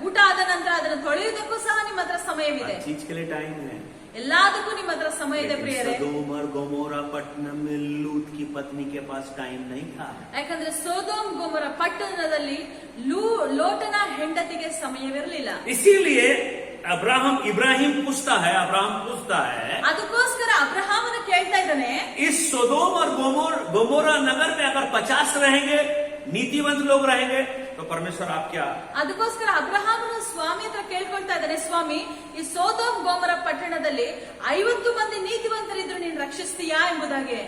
ಊಟ ಆದ ನಂತರ ಅದನ್ನು ತೊಳೆಯುವುದಕ್ಕೂ ಸಹ ನಿಮ್ಮ ಹತ್ರ ಸಮಯವಿದೆ. हर चीज के लिए टाइम है. ಎಲ್ಲದಕ್ಕೂ ನಿಮ್ಮ ಹತ್ರ ಸಮಯ ಇದೆ ಪ್ರಿಯರೇ. सदोम और गोमोरा पट्टनम में लूत की पत्नी के पास टाइम नहीं था. ಯಾಕಂದ್ರೆ ಸೋದೋಮ್ ಗೊಮೋರ ಪಟ್ಟಣದಲ್ಲಿ ಲೋಟನ ಹೆಂಡತಿಗೆ ಸಮಯವಿರಲಿಲ್ಲ. इसीलिए इब्राहिम पूछता है, ಅದಕ್ಕೋಸ್ಕರ ಅಬ್ರಹಾಮನ ಕೇಳ್ತಾ ಇದ್ದಾನೆ, इस सोदोम और गोमोरा नगर में अगर 50 रहेंगे, नीतिवंत लोग रहेंगे, तो परमेश्वर आप क्या? ಅದಕ್ಕೋಸ್ಕರ ಅಬ್ರಹಾಮನು ಸ್ವಾಮಿ ಹತ್ರ ಕೇಳ್ಕೊಳ್ತಾ ಇದ್ದಾನೆ, ಸ್ವಾಮಿ ಈ ಸೋದೋಮ್ ಗೊಮೋರ ಪಟ್ಟಣದಲ್ಲಿ 50 ಮಂದಿ ನೀತಿವಂತರಿದ್ರು ನೀನು ರಕ್ಷಿಸ್ತೀಯಾ ಎಂಬುದಾಗಿ.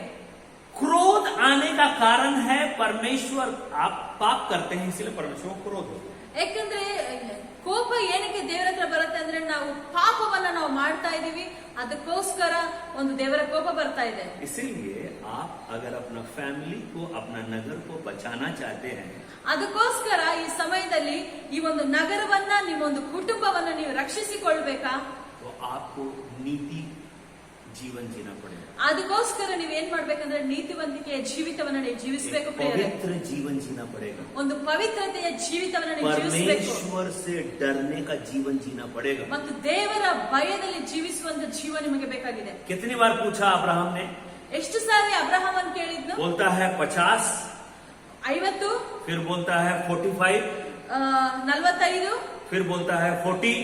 क्रोध आने का कारण है परमेश्वर, आप पाप करते हैं इसलिए परमेश्वर को क्रोध होता है. ಯಾಕಂದ್ರೆ ಕೋಪ ಏನಕ್ಕೆ ದೇವರ ಹತ್ರ ಬರುತ್ತೆ ಅಂದ್ರೆ ನಾವು ಪಾಪವನ್ನ ನಾವು ಮಾಡ್ತಾ ಇದೀವಿ, ಅದಕ್ಕೋಸ್ಕರ ಒಂದು ದೇವರ ಕೋಪ ಬರ್ತಾ ಇದೆ. इसीलिए आप अगर अपना फैमिली को, अपना नगर को बचाना चाहते हैं, ಅದಕ್ಕೋಸ್ಕರ ಈ ಸಮಯದಲ್ಲಿ ಈ ಒಂದು ನಗರವನ್ನ, ನಿಮ್ಮ ಒಂದು ಕುಟುಂಬವನ್ನ ನೀವು ರಕ್ಷಿಸಿಕೊಳ್ಬೇಕಾ, तो आपको नीति जीवन जीना पड़ेगा. ಅದಕ್ಕೋಸ್ಕರ ನೀವು ಏನ್ ಮಾಡ್ಬೇಕಂದ್ರೆ ನೀತಿವಂತಿಕೆಯ ಜೀವಿತವನ್ನ ನೀವು ಜೀವಿಸಬೇಕು ಪ್ರಿಯರೇ. पवित्र जीवन जीना पड़ेगा. ಒಂದು ಪವಿತ್ರತೆಯ ಜೀವಿತವನ್ನ ನೀವು ಜೀವಿಸಬೇಕು. परमेश्वर से डरने का जीवन जीना पड़ेगा. ಮತ್ತು ದೇವರ ಭಯದಲ್ಲಿ ಜೀವಿಸುವಂತ ಜೀವ ನಿಮಗೆ ಬೇಕಾಗಿದೆ. कितनी बार पूछा अब्राहम ने? ಎಷ್ಟು ಸಾರಿ ಅಬ್ರಹಾಮನ್ ಕೇಳಿದ್ನು? बोलता है 50, 50, फिर बोलता है 45, 45, फिर बोलता है 40,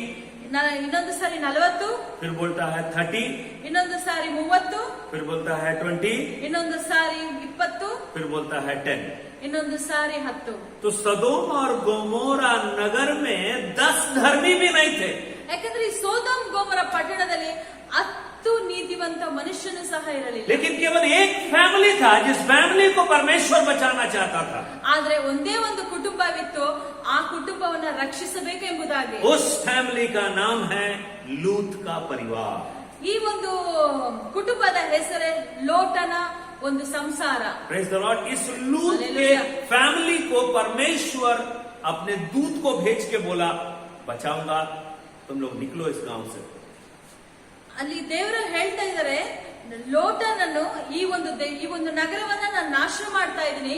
ಇನ್ನೊಂದು ಸಾರಿ 40, फिर बोलता है 30, ಇನ್ನೊಂದು ಸಾರಿ 30, फिर बोलता है 20, ಇನ್ನೊಂದು ಸಾರಿ 20, फिर बोलता है 10. ಇನ್ನೊಂದು ಸಾರಿ 10. तो सदोम और गोमोरा नगर में 10 धर्मी भी नहीं थे. ಯಾಕಂದ್ರೆ ಈ ಸೋದೋಮ್ ಗೊಮೋರ ಪಟ್ಟಣದಲ್ಲಿ 10 ನೀತಿವಂತ ಮನುಷ್ಯನು ಸಹ ಇರಲಿಲ್ಲ. लेकिन केवल एक फैमिली था जिस फैमिली को परमेश्वर बचाना चाहता था. ಆದ್ರೆ ಒಂದೇ ಒಂದು ಕುಟುಂಬವಿತ್ತು, ಆ ಕುಟುಂಬವನ್ನ ರಕ್ಷಿಸಬೇಕೆಂಬುದಾಗಿ. उस फैमिली का नाम है लूत का परिवार. ಈ ಒಂದು ಕುಟುಂಬದ ಹೆಸರೇ ಲೋಟನ ಒಂದು ಸಂಸಾರ. Praise the Lord. इस लूत के फैमिली को परमेश्वर अपने दूत को भेज के बोला, बचाऊंगा, तुम लोग निकलो इस गांव से. ಅಲ್ಲಿ ದೇವರು ಹೇಳ್ತಾ ಇದ್ದಾರೆ, ಲೋಟನನ್ನು ಈ ಒಂದು ನಗರವನ್ನ ನಾನು ನಾಶ ಮಾಡ್ತಾ ಇದ್ದೀನಿ,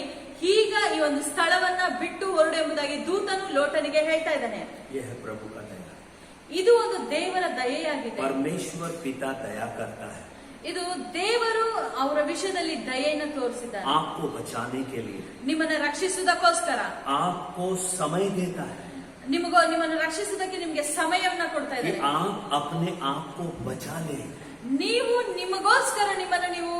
ಈಗ ಈ ಒಂದು ಸ್ಥಳವನ್ನ ಬಿಟ್ಟು ಹೊರಡು ಎಂಬುದಾಗಿ ದೂತನು ಲೋಟನಿಗೆ ಹೇಳ್ತಾ ಇದ್ದಾನೆ. यह है प्रभु का दया. ಇದು ಒಂದು ದೇವರ ದಯೆಯಾಗಿದೆ. परमेश्वर पिता दया करता है. ಇದು ದೇವರು ಅವರ ವಿಷಯದಲ್ಲಿ ದಯೆಯನ್ನು ತೋರಿಸಿದ್ದಾರೆ. आपको बचाने के लिए, ನಿಮ್ಮನ್ನ ರಕ್ಷಿಸುವುದಕ್ಕೋಸ್ಕರ, आपको समय देता है ನಿಮ್ಮನ್ನು ರಕ್ಷಿಸುವುದಕ್ಕೆ ನಿಮ್ಗೆ ಸಮಯವನ್ನ ಕೊಡ್ತಾ कि ಇದ್ದಾರೆ. आप अपने आप को बचा ले. ನೀವು ನಿಮಗೋಸ್ಕರ ನಿಮ್ಮನ್ನ ನೀವು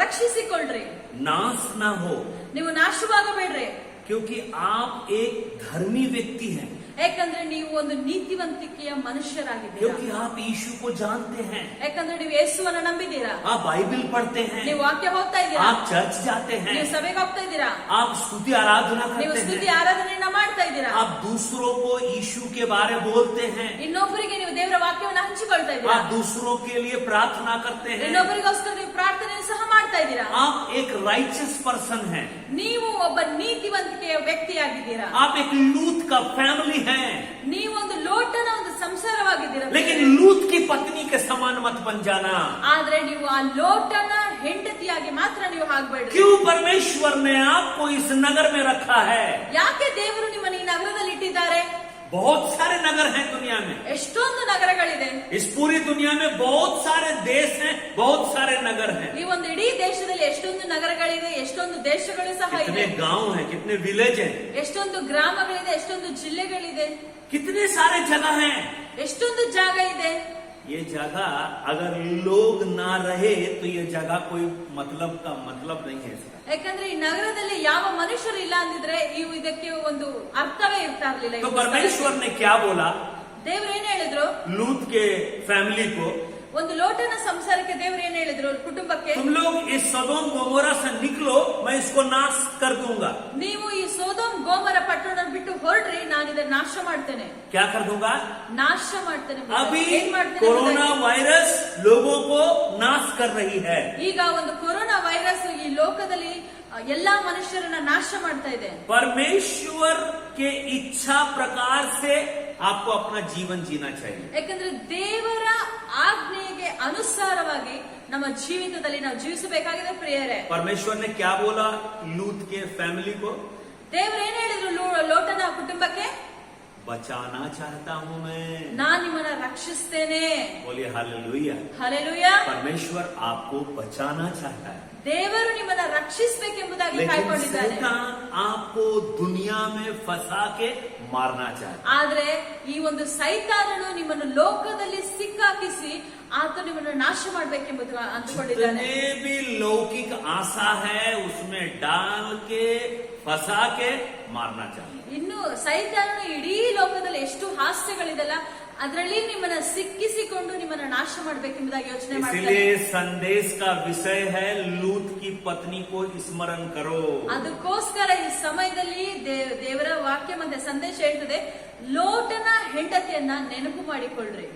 ರಕ್ಷಿಸಿಕೊಳ್ಳ್ರಿ, नाश ना हो, ನೀವು ನಾಶವಾಗಬೇಡ್ರಿ. क्योंकि आप एक धर्मी व्यक्ति हैं, ಯಾಕಂದ್ರೆ ನೀವು ಒಂದು ನೀತಿವಂತಿಕೆಯ ಮನುಷ್ಯರಾಗಿದ್ದೀರಾ. क्योंकि आप यीशु को जानते हैं, ಯಾಕಂದ್ರೆ ನೀವು ಯೇಸುವನ್ನ ನಂಬಿದ್ದೀರಾ, आप बाइबल पढ़ते हैं, ನೀವು ವಾಕ್ಯ ಹೋಗ್ತಾ ಇದ್ದೀರಾ, आप चर्च जाते हैं, ನೀವು ಸಭೆಗೆ ಹೋಗ್ತಾ ಇದ್ದೀರಾ, आप स्तुति आराधना ನೀವು करते ಸ್ತುತಿ हैं, ಆರಾಧನೆಯನ್ನ ಮಾಡ್ತಾ ಇದ್ದೀರಾ, आप दूसरों को यीशु के बारे बोलते हैं, ಇನ್ನೊಬ್ಬರಿಗೆ ನೀವು ದೇವರ ವಾಕ್ಯವನ್ನ ಹಂಚಿಕೊಳ್ತಾ ಇದ್ದೀರಾ, आप दूसरों के लिए प्रार्थना करते हैं, ಇನ್ನೊಬ್ಬರಿಗೋಸ್ಕರ ನೀವು ಪ್ರಾರ್ಥನೆ ಸಹ ಮಾಡ್ತಾ ಇದ್ದೀರಾ. आप एक राइचियस पर्सन हैं, ನೀವು ಒಬ್ಬ ನೀತಿವಂತಿಕೆಯ ವ್ಯಕ್ತಿಯಾಗಿದ್ದೀರಾ. आप एक लूत का फैमिली हैं. ನೀವು ಒಂದು ಲೋಟನ ಒಂದು ಸಂಸಾರವಾಗಿದ್ದೀರಾ. लेकिन लूत की पत्नी के समान मत बन जाना. ಆದ್ರೆ ನೀವು ಆ ಲೋಟನ ಹೆಂಡತಿಯಾಗಿ ಮಾತ್ರ ನೀವು ಆಗ್ಬೇಡ್ರಿ. क्यों परमेश्वर ने आपको इस नगर में रखा है? ಯಾಕೆ ದೇವರು ನಿಮ್ಮನ್ನ ಈ ನಗರದಲ್ಲಿ ಇಟ್ಟಿದ್ದಾರೆ? बहुत सारे नगर हैं दुनिया में. ಎಷ್ಟೊಂದು ನಗರಗಳಿದೆ. इस पूरी दुनिया में बहुत सारे देश हैं, बहुत सारे नगर हैं. ಈ ಒಂದು ಇಡೀ ದೇಶದಲ್ಲಿ ಎಷ್ಟೊಂದು ನಗರಗಳಿದೆ, ಎಷ್ಟೊಂದು ದೇಶಗಳು ಸಹ कितने ಇದೆ, गांव हैं, कितने विलेज हैं, ಎಷ್ಟೊಂದು ಗ್ರಾಮಗಳಿದೆ, ಎಷ್ಟೊಂದು ಜಿಲ್ಲೆಗಳಿದೆ, कितने सारे जगह हैं. ಎಷ್ಟೊಂದು ಜಾಗ ಇದೆ. ये जगह अगर लोग ना रहे तो ये जगह कोई मतलब का मतलब नहीं है इसका. ಯಾಕಂದ್ರೆ ಈ ನಗರದಲ್ಲಿ ಯಾವ ಮನುಷ್ಯರು ಇಲ್ಲ ಅಂದಿದ್ರೆ ಇದಕ್ಕೆ ಒಂದು ಅರ್ಥವೇ ಇರ್ತಾ ಇರ್ಲಿಲ್ಲ. तो परमेश्वर ने क्या बोला? ದೇವ್ರು ಏನ್ ಹೇಳಿದ್ರು? लूत के फैमिली को, ಒಂದು ಲೋಟನ ಸಂಸಾರಕ್ಕೆ ದೇವ್ರು ಏನ್ ಹೇಳಿದ್ರು? ಕುಟುಂಬಕ್ಕೆ, तुम लोग इस सदोम गोमोरा से निकलो, मैं इसको नाश कर दूंगा. ನೀವು ಈ ಸೋದೋಮ್ ಗೋಮರ ಪಟ್ಟಣ ಬಿಟ್ಟು ಹೊರಡ್ರಿ, ನಾನು ಇದನ್ನ ನಾಶ ಮಾಡ್ತೇನೆ. क्या कर दूंगा? ನಾಶ ಮಾಡ್ತೇನೆ. अभी ಏನ್ ಮಾಡ್ತೇನೆ? कोरोना वायरस लोगों को नाश कर रही है. ಈಗ ಒಂದು ಕೊರೋನಾ ವೈರಸ್ ಈ ಲೋಕದಲ್ಲಿ ಎಲ್ಲಾ ಮನುಷ್ಯರನ್ನ ನಾಶ ಮಾಡ್ತಾ ಇದೆ. परमेश्वर के इच्छा प्रकार से आपको अपना जीवन जीना चाहिए. ಯಾಕಂದ್ರೆ ದೇವರ ಆಜ್ಞೆಗೆ ಅನುಸಾರವಾಗಿ ನಮ್ಮ ಜೀವಿತದಲ್ಲಿ ನಾವು ಜೀವಿಸಬೇಕಾಗಿದೆ ಪ್ರಿಯರೇ. परमेश्वर ने क्या बोला लूत के फैमिली को? ದೇವರು ಏನ್ ಹೇಳಿದ್ರು ಲೋಟನ ಕುಟುಂಬಕ್ಕೆ? बचाना चाहता हूं मैं. ನಾನ್ ನಿಮ್ಮನ್ನ ರಕ್ಷಿಸ್ತೇನೆ. बोलिए हालेलुया. ಹಲ್ಲೆಲೂಯಾ. परमेश्वर आपको बचाना चाहता है. ದೇವರು ನಿಮ್ಮನ್ನ ರಕ್ಷಿಸಬೇಕೆಂಬುದಾಗಿ लेकिन ಕಾಯ್ಕೊಂಡಿದ್ದಾನೆ. शैतान आपको दुनिया में फंसा के मारना चाहता है. ಆದ್ರೆ ಈ ಒಂದು ಸೈತಾನನು ನಿಮ್ಮನ್ನು ಲೋಕದಲ್ಲಿ ಸಿಕ್ಕಾಕಿಸಿ ಆತ ನಿಮ್ಮನ್ನು ನಾಶ ಮಾಡಬೇಕೆಂಬುದು ಅಂದುಕೊಂಡಿದ್ದಾನೆ. जितने भी लौकिक आशा है उसमें डाल के फंसा के मारना चाहता है. ಇನ್ನು ಸೈತಾನನು ಇಡೀ ಲೋಕದಲ್ಲಿ ಎಷ್ಟು ಹಾಸ್ಯಗಳಿದೆಲ್ಲ ಅದರಲ್ಲಿ ನಿಮ್ಮನ್ನ ಸಿಕ್ಕಿಸಿಕೊಂಡು ನಿಮ್ಮನ್ನ ನಾಶ ಮಾಡಬೇಕೆಂಬುದಾಗಿ ಯೋಚನೆ ಮಾಡ್ತಾರೆ. इसलिए संदेश का विषय है लूत की पत्नी को स्मरण करो. ಅದಕ್ಕೋಸ್ಕರ ಈ ಸಮಯದಲ್ಲಿ ದೇವರ ವಾಕ್ಯ ಮತ್ತೆ ಸಂದೇಶ ಹೇಳ್ತದೆ, ಲೋಟನ ಹೆಂಡತಿಯನ್ನ ನೆನಪು ಮಾಡಿಕೊಳ್ಳ್ರಿ.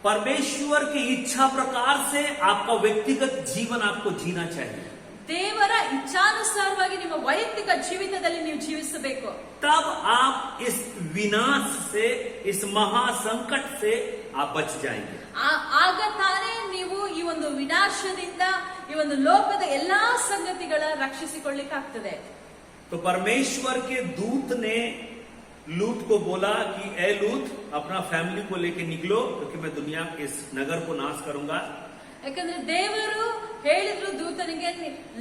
परमेश्वर की इच्छा प्रकार से आपका व्यक्तिगत जीवन आपको जीना चाहिए. ದೇವರ ಇಚ್ಛಾನುಸಾರವಾಗಿ ನಿಮ್ಮ ವೈಯಕ್ತಿಕ ಜೀವಿತದಲ್ಲಿ ನೀವು ಜೀವಿಸಬೇಕು. तब आप इस विनाश से, इस महासंकट से आप बच जाएंगे. ಆಗ ತಾನೇ ನೀವು ಈ ಒಂದು ವಿನಾಶದಿಂದ, ಈ ಒಂದು ಲೋಕದ ಎಲ್ಲಾ ಸಂಗತಿಗಳ ರಕ್ಷಿಸಿಕೊಳ್ಳಿಕ್ಕಾಗ್ತದೆ. तो परमेश्वर के दूत ने लूत को बोला कि ए लूत अपना फैमिली को लेके निकलो क्योंकि मैं दुनिया के इस नगर को नाश करूंगा. ಯಾಕಂದ್ರೆ ದೇವರು ಹೇಳಿದ್ರು ದೂತನಿಗೆ,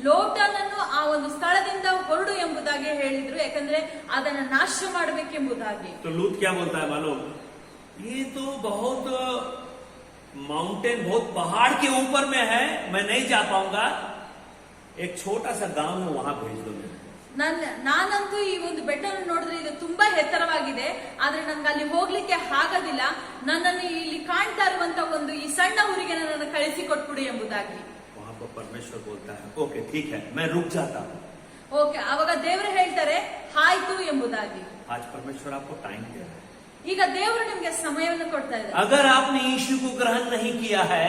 ಲೋಟನನ್ನು ಆ ಒಂದು ಸ್ಥಳದಿಂದ ಹೊರಡು ಎಂಬುದಾಗಿ ಹೇಳಿದ್ರು, ಯಾಕಂದ್ರೆ ಅದನ್ನ ನಾಶ ಮಾಡಬೇಕೆಂಬುದಾಗಿ. तो लूत क्या बोलता है मालूम? ये तो बहुत माउंटेन, बहुत पहाड़ के ऊपर में है, मैं नहीं जा पाऊंगा. एक छोटा सा गांव है वहां भेज दो मेरे. ನಾನಂತೂ ಈ ಒಂದು ಬೆಟ್ಟವನ್ನು ನೋಡಿದ್ರೆ ಇದು ತುಂಬಾ ಎತ್ತರವಾಗಿದೆ, ಆದ್ರೆ ನನ್ಗೆ ಅಲ್ಲಿ ಹೋಗ್ಲಿಕ್ಕೆ ಆಗೋದಿಲ್ಲ. ನನ್ನನ್ನು ಇಲ್ಲಿ ಕಾಣ್ತಾ ಇರುವಂತ ಒಂದು ಈ ಸಣ್ಣ ಊರಿಗೆ ನನ್ನನ್ನು ಕಳಿಸಿ ಕೊಟ್ಬಿಡಿ ಎಂಬುದಾಗಿ. वहां पर परमेश्वर बोलता है ओके ठीक है मैं रुक जाता हूं. ಓಕೆ, ಅವಾಗ ದೇವರು ಹೇಳ್ತಾರೆ ಆಯ್ತು ಎಂಬುದಾಗಿ. आज परमेश्वर आपको टाइम दे रहा है. ಈಗ ದೇವರು ನಿಮ್ಗೆ ಸಮಯವನ್ನು ಕೊಡ್ತಾ ಇದ್ದಾರೆ. अगर आपने यीशु को ग्रहण नहीं किया है,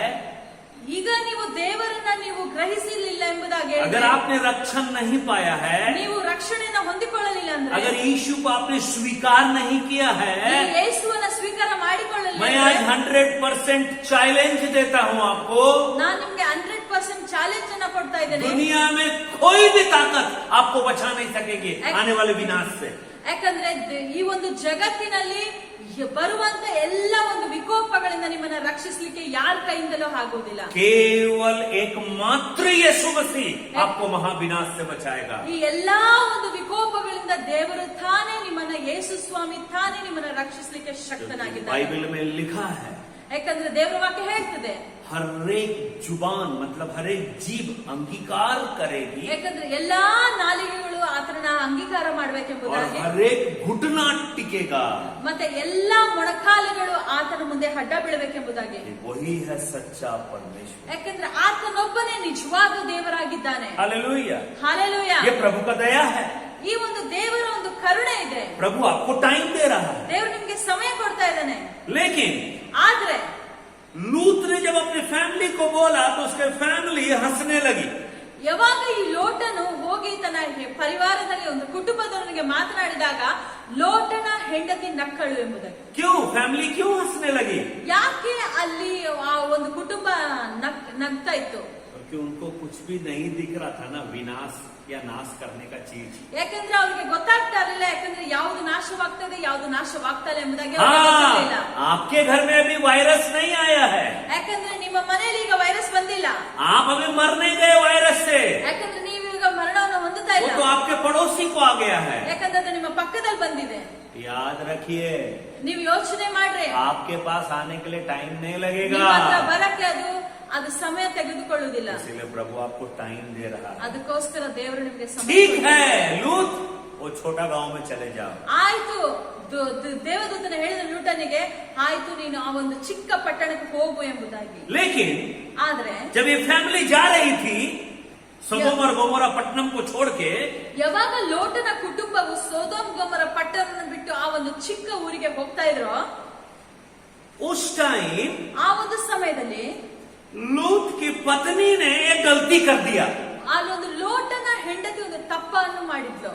ಈಗ ನೀವು ದೇವರನ್ನ ನೀವು ಗ್ರಹಿಸಲಿಲ್ಲ ಎಂಬುದಾಗಿ अगर ಹೇಳಿದ್ರೆ, आपने रक्षण नहीं पाया है, ನೀವು ರಕ್ಷಣೆಯನ್ನು ಹೊಂದಿಕೊಳ್ಳಲಿಲ್ಲ ಅಂದ್ರೆ, अगर यीशु को आपने स्वीकार नहीं किया है, ನೀವು ಯೇಸುವನ್ನ ಸ್ವೀಕಾರ ಮಾಡಿಕೊಳ್ಳಲಿಲ್ಲ मैं आज ಅಂದ್ರೆ, 100% चैलेंज देता हूं आपको. ನಾನು ನಿಮ್ಗೆ 100% ಚಾಲೆಂಜ್ ಅನ್ನ ಕೊಡ್ತಾ ಇದ್ದೇನೆ. दुनिया में कोई भी ताकत आपको बचा नहीं सकेगी आने वाले विनाश से. ಯಾಕಂದ್ರೆ ಈ ಒಂದು ಜಗತ್ತಿನಲ್ಲಿ ಬರುವಂತ ಎಲ್ಲ ಒಂದು ವಿಕೋಪಗಳಿಂದ ನಿಮ್ಮನ್ನ ರಕ್ಷಿಸಲಿಕ್ಕೆ ಯಾರ ಕೈಯಿಂದಲೂ ಆಗುವುದಿಲ್ಲ. केवल एकमात्र यीशु मसीह आपको महाविनाश से बचाएगा. ಈ ಎಲ್ಲಾ ಒಂದು ವಿಕೋಪಗಳಿಂದ ದೇವರು ತಾನೇ ನಿಮ್ಮನ್ನ, ಯೇಸು ಸ್ವಾಮಿ ತಾನೇ ನಿಮ್ಮನ್ನ ರಕ್ಷಿಸಲಿಕ್ಕೆ ಶಕ್ತನಾಗಿದ್ದಾನೆ. बाइबल में लिखा है ಯಾಕಂದ್ರೆ ದೇವರ ವಾಕ್ಯ ಹೇಳ್ತದೆ, हर एक जुबान मतलब हर एक जीभ अंगीकार करेगी, ಯಾಕಂದ್ರೆ ಎಲ್ಲಾ ನಾಲಿಗೆಗಳು ಆತನ ಅಂಗೀಕಾರ और ಮಾಡ್ಬೇಕೆಂಬುದಾಗಿ, हर एक घुटना टिकेगा. ಮತ್ತೆ ಎಲ್ಲಾ ಮೊಣಕಾಲುಗಳು ಆತನ ಮುಂದೆ ಅಡ್ಡ ಬೀಳಬೇಕೆಂಬುದಾಗಿ. वही है सच्चा परमेश्वर. ಯಾಕಂದ್ರೆ ಆತನೊಬ್ಬನೇ ನಿಜವಾದ ದೇವರಾಗಿದ್ದಾನೆ. हालेलुया. ಹಾಲೆಲೂಯಾ. ये प्रभु का दया है. ಈ ಒಂದು ದೇವರ ಒಂದು ಕರುಣೆ ಇದೆ. प्रभु आपको टाइम दे रहा है. ದೇವರು ನಿಮ್ಗೆ ಸಮಯ ಕೊಡ್ತಾ ಇದ್ದಾನೆ. लेकिन ಆದ್ರೆ लूत ने जब अपनी फैमिली को बोला तो उसके फैमिली हंसने लगी. ಯಾವಾಗ ಈ ಲೋಟನು ಹೋಗಿ ತನ್ನ ಪರಿವಾರದಲ್ಲಿ ಒಂದು ಕುಟುಂಬದವರಿಗೆ ಮಾತನಾಡಿದಾಗ ಲೋಟನ ಹೆಂಡತಿ ನಕ್ಕಳು ಎಂಬುದಾಗಿ. क्यों फैमिली क्यों हंसने लगी? ಯಾಕೆ ಅಲ್ಲಿ ಆ ಒಂದು ಕುಟುಂಬ ನಗ್ತಾ ಇತ್ತು? क्योंकि उनको कुछ भी नहीं दिख रहा था ना विनाश या नाश करने का चीज. ಯಾಕಂದ್ರೆ ಅವ್ರಿಗೆ ಗೊತ್ತಾಗ್ತಾ ಇರಲಿಲ್ಲ, ಯಾಕಂದ್ರೆ ಯಾವ್ದು ನಾಶವಾಗ್ತದೆ ಯಾವ್ದು ನಾಶವಾಗ್ತಾ ಇಲ್ಲ ಎಂಬುದಾಗಿ ಅವ್ರಿಗೆ ಗೊತ್ತಿರಲಿಲ್ಲ. आपके घर में अभी वायरस नहीं आया है, ಯಾಕಂದ್ರೆ ನಿಮ್ಮ ಮನೆಯಲ್ಲಿ ಈಗ ವೈರಸ್ ಬಂದಿಲ್ಲ. आप अभी मर नहीं गए वायरस से, ಯಾಕಂದ್ರೆ ನೀವೀಗ ಮರಣವನ್ನು ಹೊಂದುತ್ತಾ वो ಇಲ್ಲ. तो आपके पड़ोसी को आ गया है. ಯಾಕಂದ್ರೆ ಅದು ನಿಮ್ಮ ಪಕ್ಕದಲ್ಲಿ ಬಂದಿದೆ. याद रखिए ನೀವು ಯೋಚನೆ ಮಾಡ್ರಿ, आपके पास आने के लिए टाइम नहीं ನಿಮ್ಮ ಹತ್ರ लगेगा. ಬರಕ್ಕೆ ಅದು ಸಮಯ ತೆಗೆದುಕೊಳ್ಳುವುದಿಲ್ಲ. इसलिए प्रभु आपको टाइम दे रहा है. ಅದಕ್ಕೋಸ್ಕರ ದೇವರು ನಿಮಗೆ ಸಮಯ ठीक ಕೊಟ್ಟಿದ್ದಾನೆ. है लूत वो छोटा गांव में चले जाओ. ಆಯ್ತು, ದೇವದೂತನ ಹೇಳಿದ ಲೂಟನಿಗೆ, ಆಯ್ತು ನೀನು ಆ ಒಂದು ಚಿಕ್ಕ ಪಟ್ಟಣಕ್ಕೆ ಹೋಗು ಎಂಬುದಾಗಿ. लेकिन ಆದ್ರೆ जब ये फैमिली जा रही थी सोदोम और गोमोरा पट्टनम को छोड़ के, ಯಾವಾಗ ಲೋಟನ ಕುಟುಂಬವು ಸೊದೋಮ್ ಗೊಮೋರ ಪಟ್ಟಣವನ್ನು ಬಿಟ್ಟು ಆ ಒಂದು ಚಿಕ್ಕ ಊರಿಗೆ ಹೋಗ್ತಾ ಇದ್ರು, उस टाइम ಆ ಒಂದು ಸಮಯದಲ್ಲಿ लूत की पत्नी ने एक गलती कर दिया. ಅಲ್ಲೊಂದು ಲೋಟ ಹೆಂಡತಿ ಒಂದು ತಪ್ಪನ್ನು ಮಾಡಿದ್ಲು.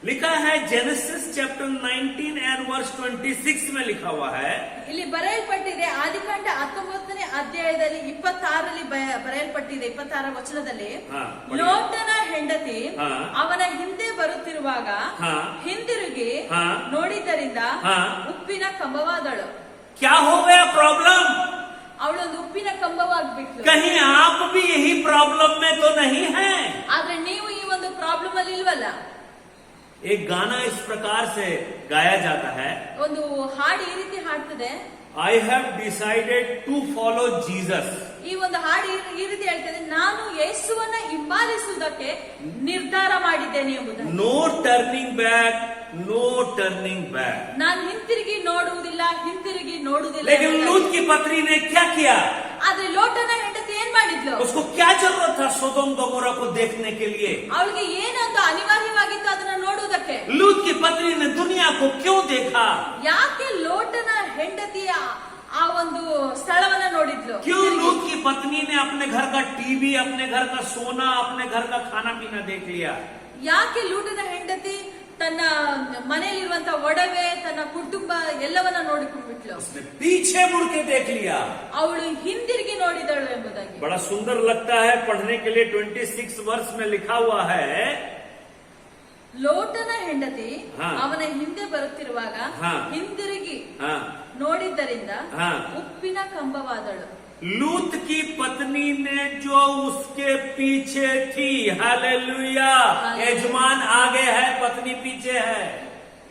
लिखा है जेनेसिस चैप्टर 19 एंड वर्स 26 में लिखा हुआ है, ಇಲ್ಲಿ ಬರೆಯಲ್ಪಟ್ಟಿದೆ ಆದಿಕಾಂಡ 19ನೇ ಅಧ್ಯಾಯದಲ್ಲಿ 26ರಲ್ಲಿ ಬರೆಯಲ್ಪಟ್ಟಿದೆ 26ರ ವಚನದಲ್ಲಿ, ಹಾ, ಲೋಟನ ಹೆಂಡತಿ ಹಾ, ಅವನ ಹಿಂದೆ ಬರುತ್ತಿರುವಾಗ ಹಾ, ಹಿಂದಿರುಗಿ ಹಾ, ನೋಡಿದ್ದರಿಂದ ಹಾ, ಉಪ್ಪಿನ ಕಂಬವಾದಳು. क्या हो गया प्रॉब्लम? ಅವಳೊಂದು ಉಪ್ಪಿನ ಕಂಬವಾಗ್ಬಿಟ್ಲು. कहीं आप भी यही प्रॉब्लम में तो नहीं है? ಆದ್ರೆ ನೀವು ಈ ಒಂದು ಪ್ರಾಬ್ಲಮ್ ಅಲ್ಲಿ ಇಲ್ವಲ್ಲ. एक गाना इस प्रकार से गाया जाता है, ಒಂದು ಹಾಡು ಈ ರೀತಿ ಹಾಡ್ತದೆ, I have decided to follow Jesus. ಈ ಒಂದು ಹಾಡು ಈ ರೀತಿ ಹೇಳ್ತದೆ, ನಾನು ಯೇಸುವನ್ನ ಹಿಂಬಾಲಿಸುವುದಕ್ಕೆ ನಿರ್ಧಾರ ಮಾಡಿದ್ದೇನೆ ಎಂಬುದಾಗಿ. No turning back, no turning back. ನಾನು ಹಿಂತಿರುಗಿ ನೋಡುವುದಿಲ್ಲ, ಹಿಂತಿರುಗಿ ನೋಡುವುದಿಲ್ಲ. लेकिन लूत की पत्नी ने क्या किया? ಆದ್ರೆ ಲೋಟನ ಹೆಂಡತಿ ಏನ್ ಮಾಡಿದ್ಲು? उसको क्या जरूरत था सोदोम गमोरा को देखने के लिए? ಅವಳಿಗೆ ಏನಂತ ಅನಿವಾರ್ಯವಾಗಿತ್ತು ಅದನ್ನ ನೋಡುವುದಕ್ಕೆ? लूत की पत्नी ने दुनिया को क्यों देखा? ಯಾಕೆ ಲೋಟನ ಹೆಂಡತಿಯ ಆ ಒಂದು ಸ್ಥಳವನ್ನ ನೋಡಿದ್ಲು? क्यों लूत की पत्नी ने अपने घर का टीवी, अपने घर का सोना, अपने घर का खाना पीना देख लिया? ಯಾಕೆ ಲೋಟನ ಹೆಂಡತಿ ತನ್ನ ಮನೆಯಲ್ಲಿರುವಂತ ಒಡವೆ, ತನ್ನ ಕುಟುಂಬ ಎಲ್ಲವನ್ನ ನೋಡಿಕೊಂಡ್ಬಿಟ್ಲು? उसने पीछे मुड़ के देख लिया. ಅವಳು ಹಿಂದಿರುಗಿ ನೋಡಿದಳು ಎಂಬುದಾಗಿ. बड़ा सुंदर लगता है पढ़ने के लिए. 26 वर्ष में लिखा हुआ है, ಲೋಟನ ಹೆಂಡತಿ ಹಾ, ಅವನ ಹಿಂದೆ ಬರುತ್ತಿರುವಾಗ ಹಾ, ಹಿಂದಿರುಗಿ हाँ, ನೋಡಿದ್ದರಿಂದ ಹಾ, ಉಪ್ಪಿನ ಕಂಬವಾದಳು. लूत की पत्नी ने जो उसके पीछे थी, हालेलुया, यजमान आगे है, पत्नी पीछे है.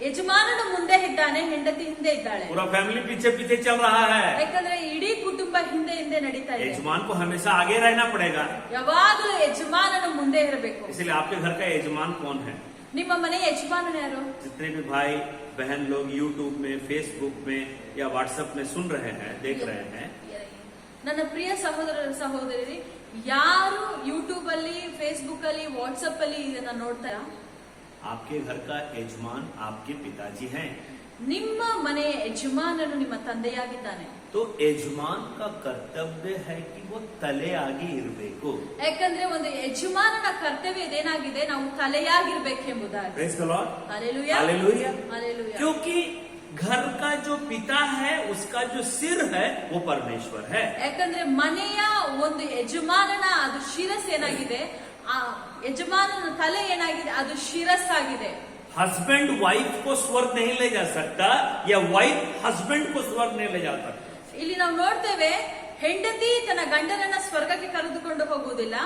ಯಜಮಾನನು ಮುಂದೆ ಇದ್ದಾನೆ, ಹೆಂಡತಿ ಹಿಂದೆ ಇದ್ದಾಳೆ. पूरा फैमिली पीछे पीछे चल रहा है. ಯಾಕಂದ್ರೆ ಇಡೀ ಕುಟುಂಬ ಹಿಂದೆ ಹಿಂದೆ ನಡೀತಾ ಇದೆ. यजमान को हमेशा आगे रहना पड़ेगा. ಯಾವಾಗಲೂ ಯಜಮಾನನು ಮುಂದೆ ಇರಬೇಕು. इसलिए आपके घर का यजमान कौन है? ನಿಮ್ಮ ಮನೆಯ ಯಜಮಾನನು ಯಾರು? जितने भी भाई बहन लोग यूट्यूब में, फेसबुक में या व्हाट्सएप में सुन रहे हैं, देख रहे हैं, ನನ್ನ ಪ್ರಿಯ ಸಹೋದರ ಸಹೋದರಿ, ಯಾರು ಯೂಟ್ಯೂಬ್ ಅಲ್ಲಿ, ಫೇಸ್ಬುಕ್ ಅಲ್ಲಿ, ವಾಟ್ಸ್ಆಪ್ ಅಲ್ಲಿ ಇದನ್ನ ನೋಡ್ತಾರ, आपके घर का यजमान आपके पिताजी हैं. ನಿಮ್ಮ ಮನೆಯ ಯಜಮಾನನು ನಿಮ್ಮ ತಂದೆಯಾಗಿದ್ದಾನೆ. तो यजमान का कर्तव्य है कि वो तले आगे इरಬೇಕು. ಯಾಕಂದ್ರೆ ಒಂದು ಯಜಮಾನನ ಕರ್ತವ್ಯ ಇದೇನಾಗಿದೆ, ನಾವು ತಲೆಯಾಗಿರ್ಬೇಕೆಂಬುದಾಗಿ. Praise the Lord. Hallelujah, hallelujah. Hallelujah. क्योंकि घर का जो पिता है उसका जो सिर है वो परमेश्वर है. ಯಾಕಂದ್ರೆ ಮನೆಯ ಒಂದು ಯಜಮಾನನ ಅದು ಶಿರಸ್ ಏನಾಗಿದೆ, ಆ ಯಜಮಾನನ ತಲೆ ಏನಾಗಿದೆ, ಅದು ಶಿರಸ್ಸಾಗಿದೆ. हस्बैंड वाइफ को स्वर्ग नहीं ले जा सकता, या वाइफ हस्बैंड को स्वर्ग नहीं ले जा सकता. ಇಲ್ಲಿ ನಾವು ನೋಡ್ತೇವೆ, ಹೆಂಡತಿ ತನ್ನ ಗಂಡನನ್ನ ಸ್ವರ್ಗಕ್ಕೆ ಕರೆದುಕೊಂಡು ಹೋಗುವುದಿಲ್ಲ,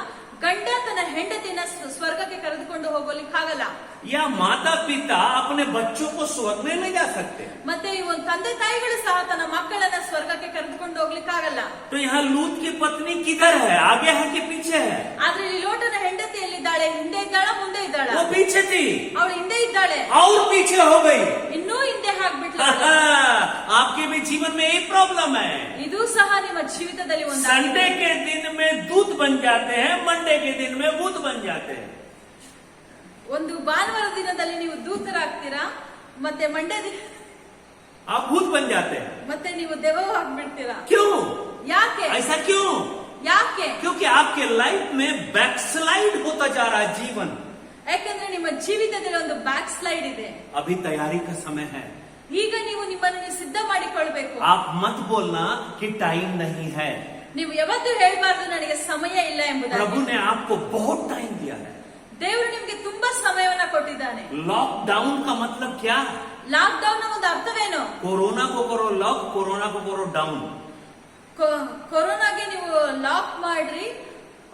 ಗಂಡ ತನ್ನ ಹೆಂಡತಿನ ಸ್ವರ್ಗಕ್ಕೆ ಕರೆದುಕೊಂಡು ಹೋಗಲಿಕ್ಕಾಗಲ್ಲ. या माता पिता अपने बच्चों को स्वर्ग में नहीं जा सकते. ಮತ್ತೆ ಈ ಒಂದು ತಂದೆ ತಾಯಿಗಳು ಸಹ ತನ್ನ ಮಕ್ಕಳನ್ನ ಸ್ವರ್ಗಕ್ಕೆ ಕರೆದುಕೊಂಡು ಹೋಗ್ಲಿಕ್ಕಾಗಲ್ಲ. तो यहाँ लूत की पत्नी किधर है? आगे है कि पीछे है? ಆದ್ರೆ ಇಲ್ಲಿ ಲೋಟನ ಹೆಂಡತಿ ಎಲ್ಲಿದ್ದಾಳೆ? ಹಿಂದೆ ಇದ್ದಾಳ, ಮುಂದೆ ಇದ್ದಾಳ? वो पीछे थी, ಅವಳು ಹಿಂದೆ ಇದ್ದಾಳೆ, और पीछे हो गई. ಇನ್ನೂ ಹಿಂದೆ ಹಾಕ್ಬಿಟ್ಲು. आपके भी जीवन में यही प्रॉब्लम है. ಇದು ಸಹ ನಿಮ್ಮ ಜೀವಿತದಲ್ಲಿ ಒಂದು संडे के दिन में दूत बन जाते हैं, मंडे के दिन में भूत बन जाते हैं. ಒಂದು ಭಾನುವಾರ ದಿನದಲ್ಲಿ ನೀವು ದೂತರಾಗ್ತೀರಾ, ಮತ್ತೆ ಮಂಡ್ಯ आप भूत बन जाते हैं. ಮತ್ತೆ ನೀವು ದೆವ್ವ ಆಗ್ಬಿಡ್ತೀರಾ. क्यों? ಯಾಕೆ? ऐसा क्यों? ಯಾಕೆ? क्योंकि आपके लाइफ में बैकस्लाइड होता जा रहा है जीवन. ಯಾಕಂದ್ರೆ ನಿಮ್ಮ ಜೀವಿತದಲ್ಲಿ ಒಂದು ಬ್ಯಾಕ್ ಸ್ಲೈಡ್ ಇದೆ. अभी तैयारी का समय है. ಈಗ ನೀವು ನಿಮ್ಮನ್ನು ಸಿದ್ಧ ಮಾಡಿಕೊಳ್ಬೇಕು. आप मत बोलना कि टाइम नहीं है. ನೀವು ಯಾವತ್ತೂ ಹೇಳ್ಬಾರ್ದು ನನಗೆ ಸಮಯ ಇಲ್ಲ ಎಂಬುದಾಗಿ. प्रभु ने आपको बहुत टाइम दिया है. ದೇವರು ನಿಮ್ಗೆ ತುಂಬಾ ಸಮಯವನ್ನ ಕೊಟ್ಟಿದ್ದಾನೆ. लॉकडाउन का मतलब क्या? ಲಾಕ್ ಡೌನ್ ಒಂದು ಅರ್ಥವೇನು? कोरोना को करो लॉक, कोरोना को करो डाउन. ಕೊರೋನಾಗೆ ನೀವು ಲಾಕ್ ಮಾಡ್ರಿ,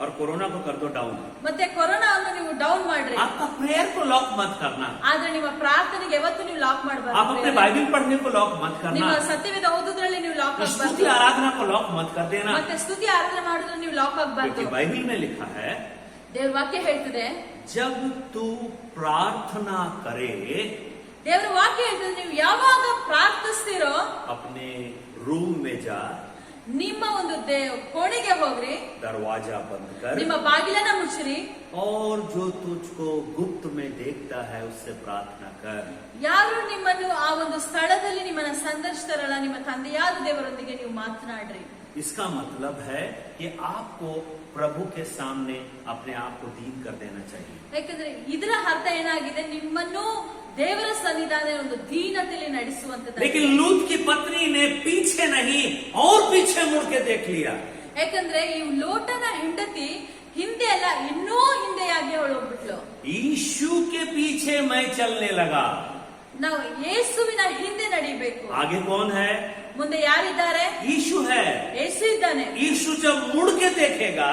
और कोरोना को कर दो डाउन. ಮತ್ತೆ ಕೊರೋನಾವನ್ನು ನೀವು ಡೌನ್ ಮಾಡ್ರಿ. आपका प्रेयर को लॉक मत करना. ಆದ್ರೆ ನಿಮ್ಮ ಪ್ರಾರ್ಥನೆಗೆ ಯಾವತ್ತೂ ನೀವು ಲಾಕ್ आप अपने ಮಾಡಬಾರ್ದು. बाइबल पढ़ने को लॉक मत ನಿಮ್ಮ करना. ಸತ್ಯವೇದ ಓದುದ್ರಲ್ಲಿ ನೀವು ಲಾಕ್ स्तुति ಆಗಬಾರ್ದು. आराधना को लॉक मत कर देना. ಮತ್ತೆ ಸ್ತುತಿ ಆರಾಧನೆ ಮಾಡಿದ್ರೆ ನೀವು ಲಾಕ್ ಆಗಬಾರ್ದು. क्योंकि बाइबल में लिखा है, ದೇವ್ರ ವಾಕ್ಯ ಹೇಳ್ತದೆ, जब तू प्रार्थना करे, ದೇವ್ರ ವಾಕ್ಯ ಹೇಳ್ತದೆ, ನೀವು ಯಾವಾಗ ಪ್ರಾರ್ಥಿಸ್ತೀರೋ अपने रूम में जा, ನಿಮ್ಮ ಒಂದು ಕೋಣೆಗೆ ಹೋಗ್ರಿ, दरवाजा बंद कर, ನಿಮ್ಮ ಬಾಗಿಲನ್ನ ಮುಚ್ಚ್ರಿ, और जो तुझको गुप्त में देखता है उससे प्रार्थना कर. ಯಾರು ನಿಮ್ಮನ್ನು ಆ ಒಂದು ಸ್ಥಳದಲ್ಲಿ ನಿಮ್ಮನ್ನ ಸಂದರ್ಶಿಸ್ತಾರಲ್ಲ, ನಿಮ್ಮ ತಂದೆಯಾದ ದೇವರೊಂದಿಗೆ ನೀವು ಮಾತನಾಡ್ರಿ. इसका मतलब है कि आपको प्रभु के सामने अपने आप को दीन कर देना चाहिए। ಯಾಕಂದ್ರೆ ಇದರ ಅರ್ಥ ಏನಾಗಿದೆ, ನಿಮ್ಮನ್ನು ದೇವರ ಸನ್ನಿಧಾನ ಒಂದು ದೀನತೆಯಲ್ಲಿ ನಡೆಸುವಂತದ್ದು. लेकिन लूत की पत्नी ने पीछे नहीं और पीछे मुड़ के देख लिया। ಯಾಕಂದ್ರೆ ಈ ಲೋಟನ ಹೆಂಡತಿ ಹಿಂದೆ ಅಲ್ಲ ಇನ್ನೂ ಹಿಂದೆಯಾಗಿ ಅವಳು ಹೋಗ್ಬಿಟ್ಲು. यीशु के पीछे मैं चलने लगा। ನಾವು ಯೇಸುವಿನ ಹಿಂದೆ ನಡಿಬೇಕು. आगे कौन है? ಮುಂದೆ ಯಾರಿದ್ದಾರೆ? यीशु है। ಯೇಸು ಇದ್ದಾನೆ. यीशु जब मुड़ के देखेगा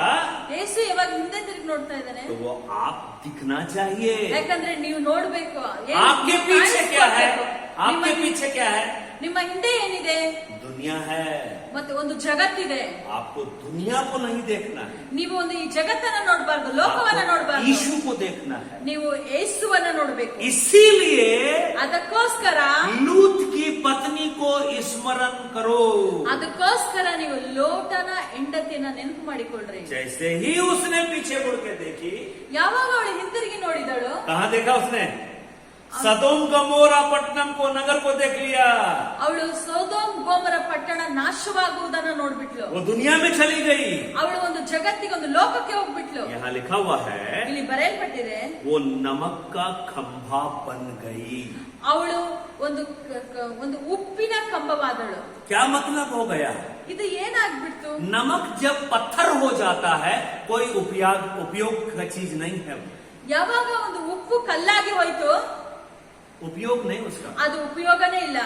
ಯೇಸು ಯಾವಾಗ ಹಿಂದೆ ತಿರುಗಿ ನೋಡ್ತಾ ಇದ್ದಾನೆ, तो वो आप दिखना चाहिए। ಯಾಕಂದ್ರೆ ನೀವು ನೋಡ್ಬೇಕು. आपके पीछे क्या है? आपके पीछे क्या है? ನಿಮ್ಮ ಹಿಂದೆ ಏನಿದೆ? दुनिया है। ಮತ್ತೆ ಒಂದು ಜಗತ್ತಿದೆ. आपको दुनिया को नहीं देखना है, ನೀವು ಒಂದು ಈ ಜಗತ್ತನ್ನ ನೋಡಬಾರ್ದು, ಲೋಕವನ್ನ ನೋಡಬಾರ್ದು, यीशु को देखना है। ನೀವು ಯೇಸುವನ್ನ ನೋಡಬೇಕು. इसीलिए ಅದಕ್ಕೋಸ್ಕರ लूत की पत्नी को स्मरण करो। ಅದಕ್ಕೋಸ್ಕರ ನೀವು ಲೋಟನ ಹೆಂಡತಿಯನ್ನ ನೆನಪು ಮಾಡಿಕೊಳ್ಳ್ರಿ. जैसे ही उसने पीछे मुड़ के देखी, ಯಾವಾಗ ಅವಳು ಹಿಂತಿರುಗಿ ನೋಡಿದಳು, कहाँ देखा उसने? सदोम गमोरा पट्टनम को, नगर को देख लिया। ಅವಳು ಸೊದೋಮ್ ಗೋಮರ ಪಟ್ಟಣ ನಾಶವಾಗುವುದನ್ನ ನೋಡ್ಬಿಟ್ಲು. वो दुनिया में चली गई। ಅವಳು ಒಂದು ಜಗತ್ತಿಗೆ ಒಂದು ಲೋಕಕ್ಕೆ ಹೋಗ್ಬಿಟ್ಲು. यहाँ लिखा हुआ है ಇಲ್ಲಿ ಬರೆಯಲ್ಪಟ್ಟಿದೆ, वो नमक का खंभा बन गई। ಅವಳು ಒಂದು ಉಪ್ಪಿನ ಕಂಬವಾದಳು. क्या मतलब हो गया? ಇದು ಏನಾಗ್ಬಿಡ್ತು? नमक जब पत्थर हो जाता है कोई उपयोग का चीज नहीं है। ಯಾವಾಗ ಒಂದು ಉಪ್ಪು ಕಲ್ಲಾಗಿ ಹೋಯ್ತು, उपयोग नहीं उसका, ಅದು ಉಪಯೋಗನೇ ಇಲ್ಲ,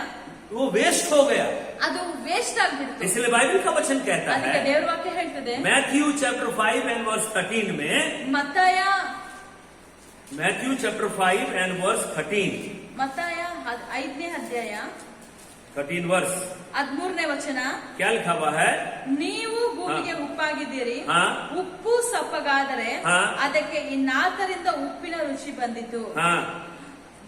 वो वेस्ट हो गया। ಅದು ವೇಸ್ಟ್ ಆಗ್ಬಿಡ್ತು. इसलिए बाइबल का वचन कहता ಅದಕ್ಕೆ है ದೇವರ ವಾಕ್ಯ ಹೇಳ್ತದೆ, मैथ्यू चैप्टर 5 and verse 13 में, ಮತ್ತಾಯ मैथ्यू चैप्टर 5 and verse 13, 5ನೇ ಅಧ್ಯಾಯ 13 वर्ष 13ನೇ ವಚನ, क्या लिखा हुआ है? ನೀವು ಭೂಮಿಗೆ ಉಪ್ಪಾಗಿದ್ದೀರಿ, ಹಾ. ಉಪ್ಪು ಸಪ್ಪಗಾದರೆ ಹಾ. ಅದಕ್ಕೆ ಇನ್ನಾತರಿಂದ ಉಪ್ಪಿನ ರುಚಿ ಬಂದಿತು. हाँ,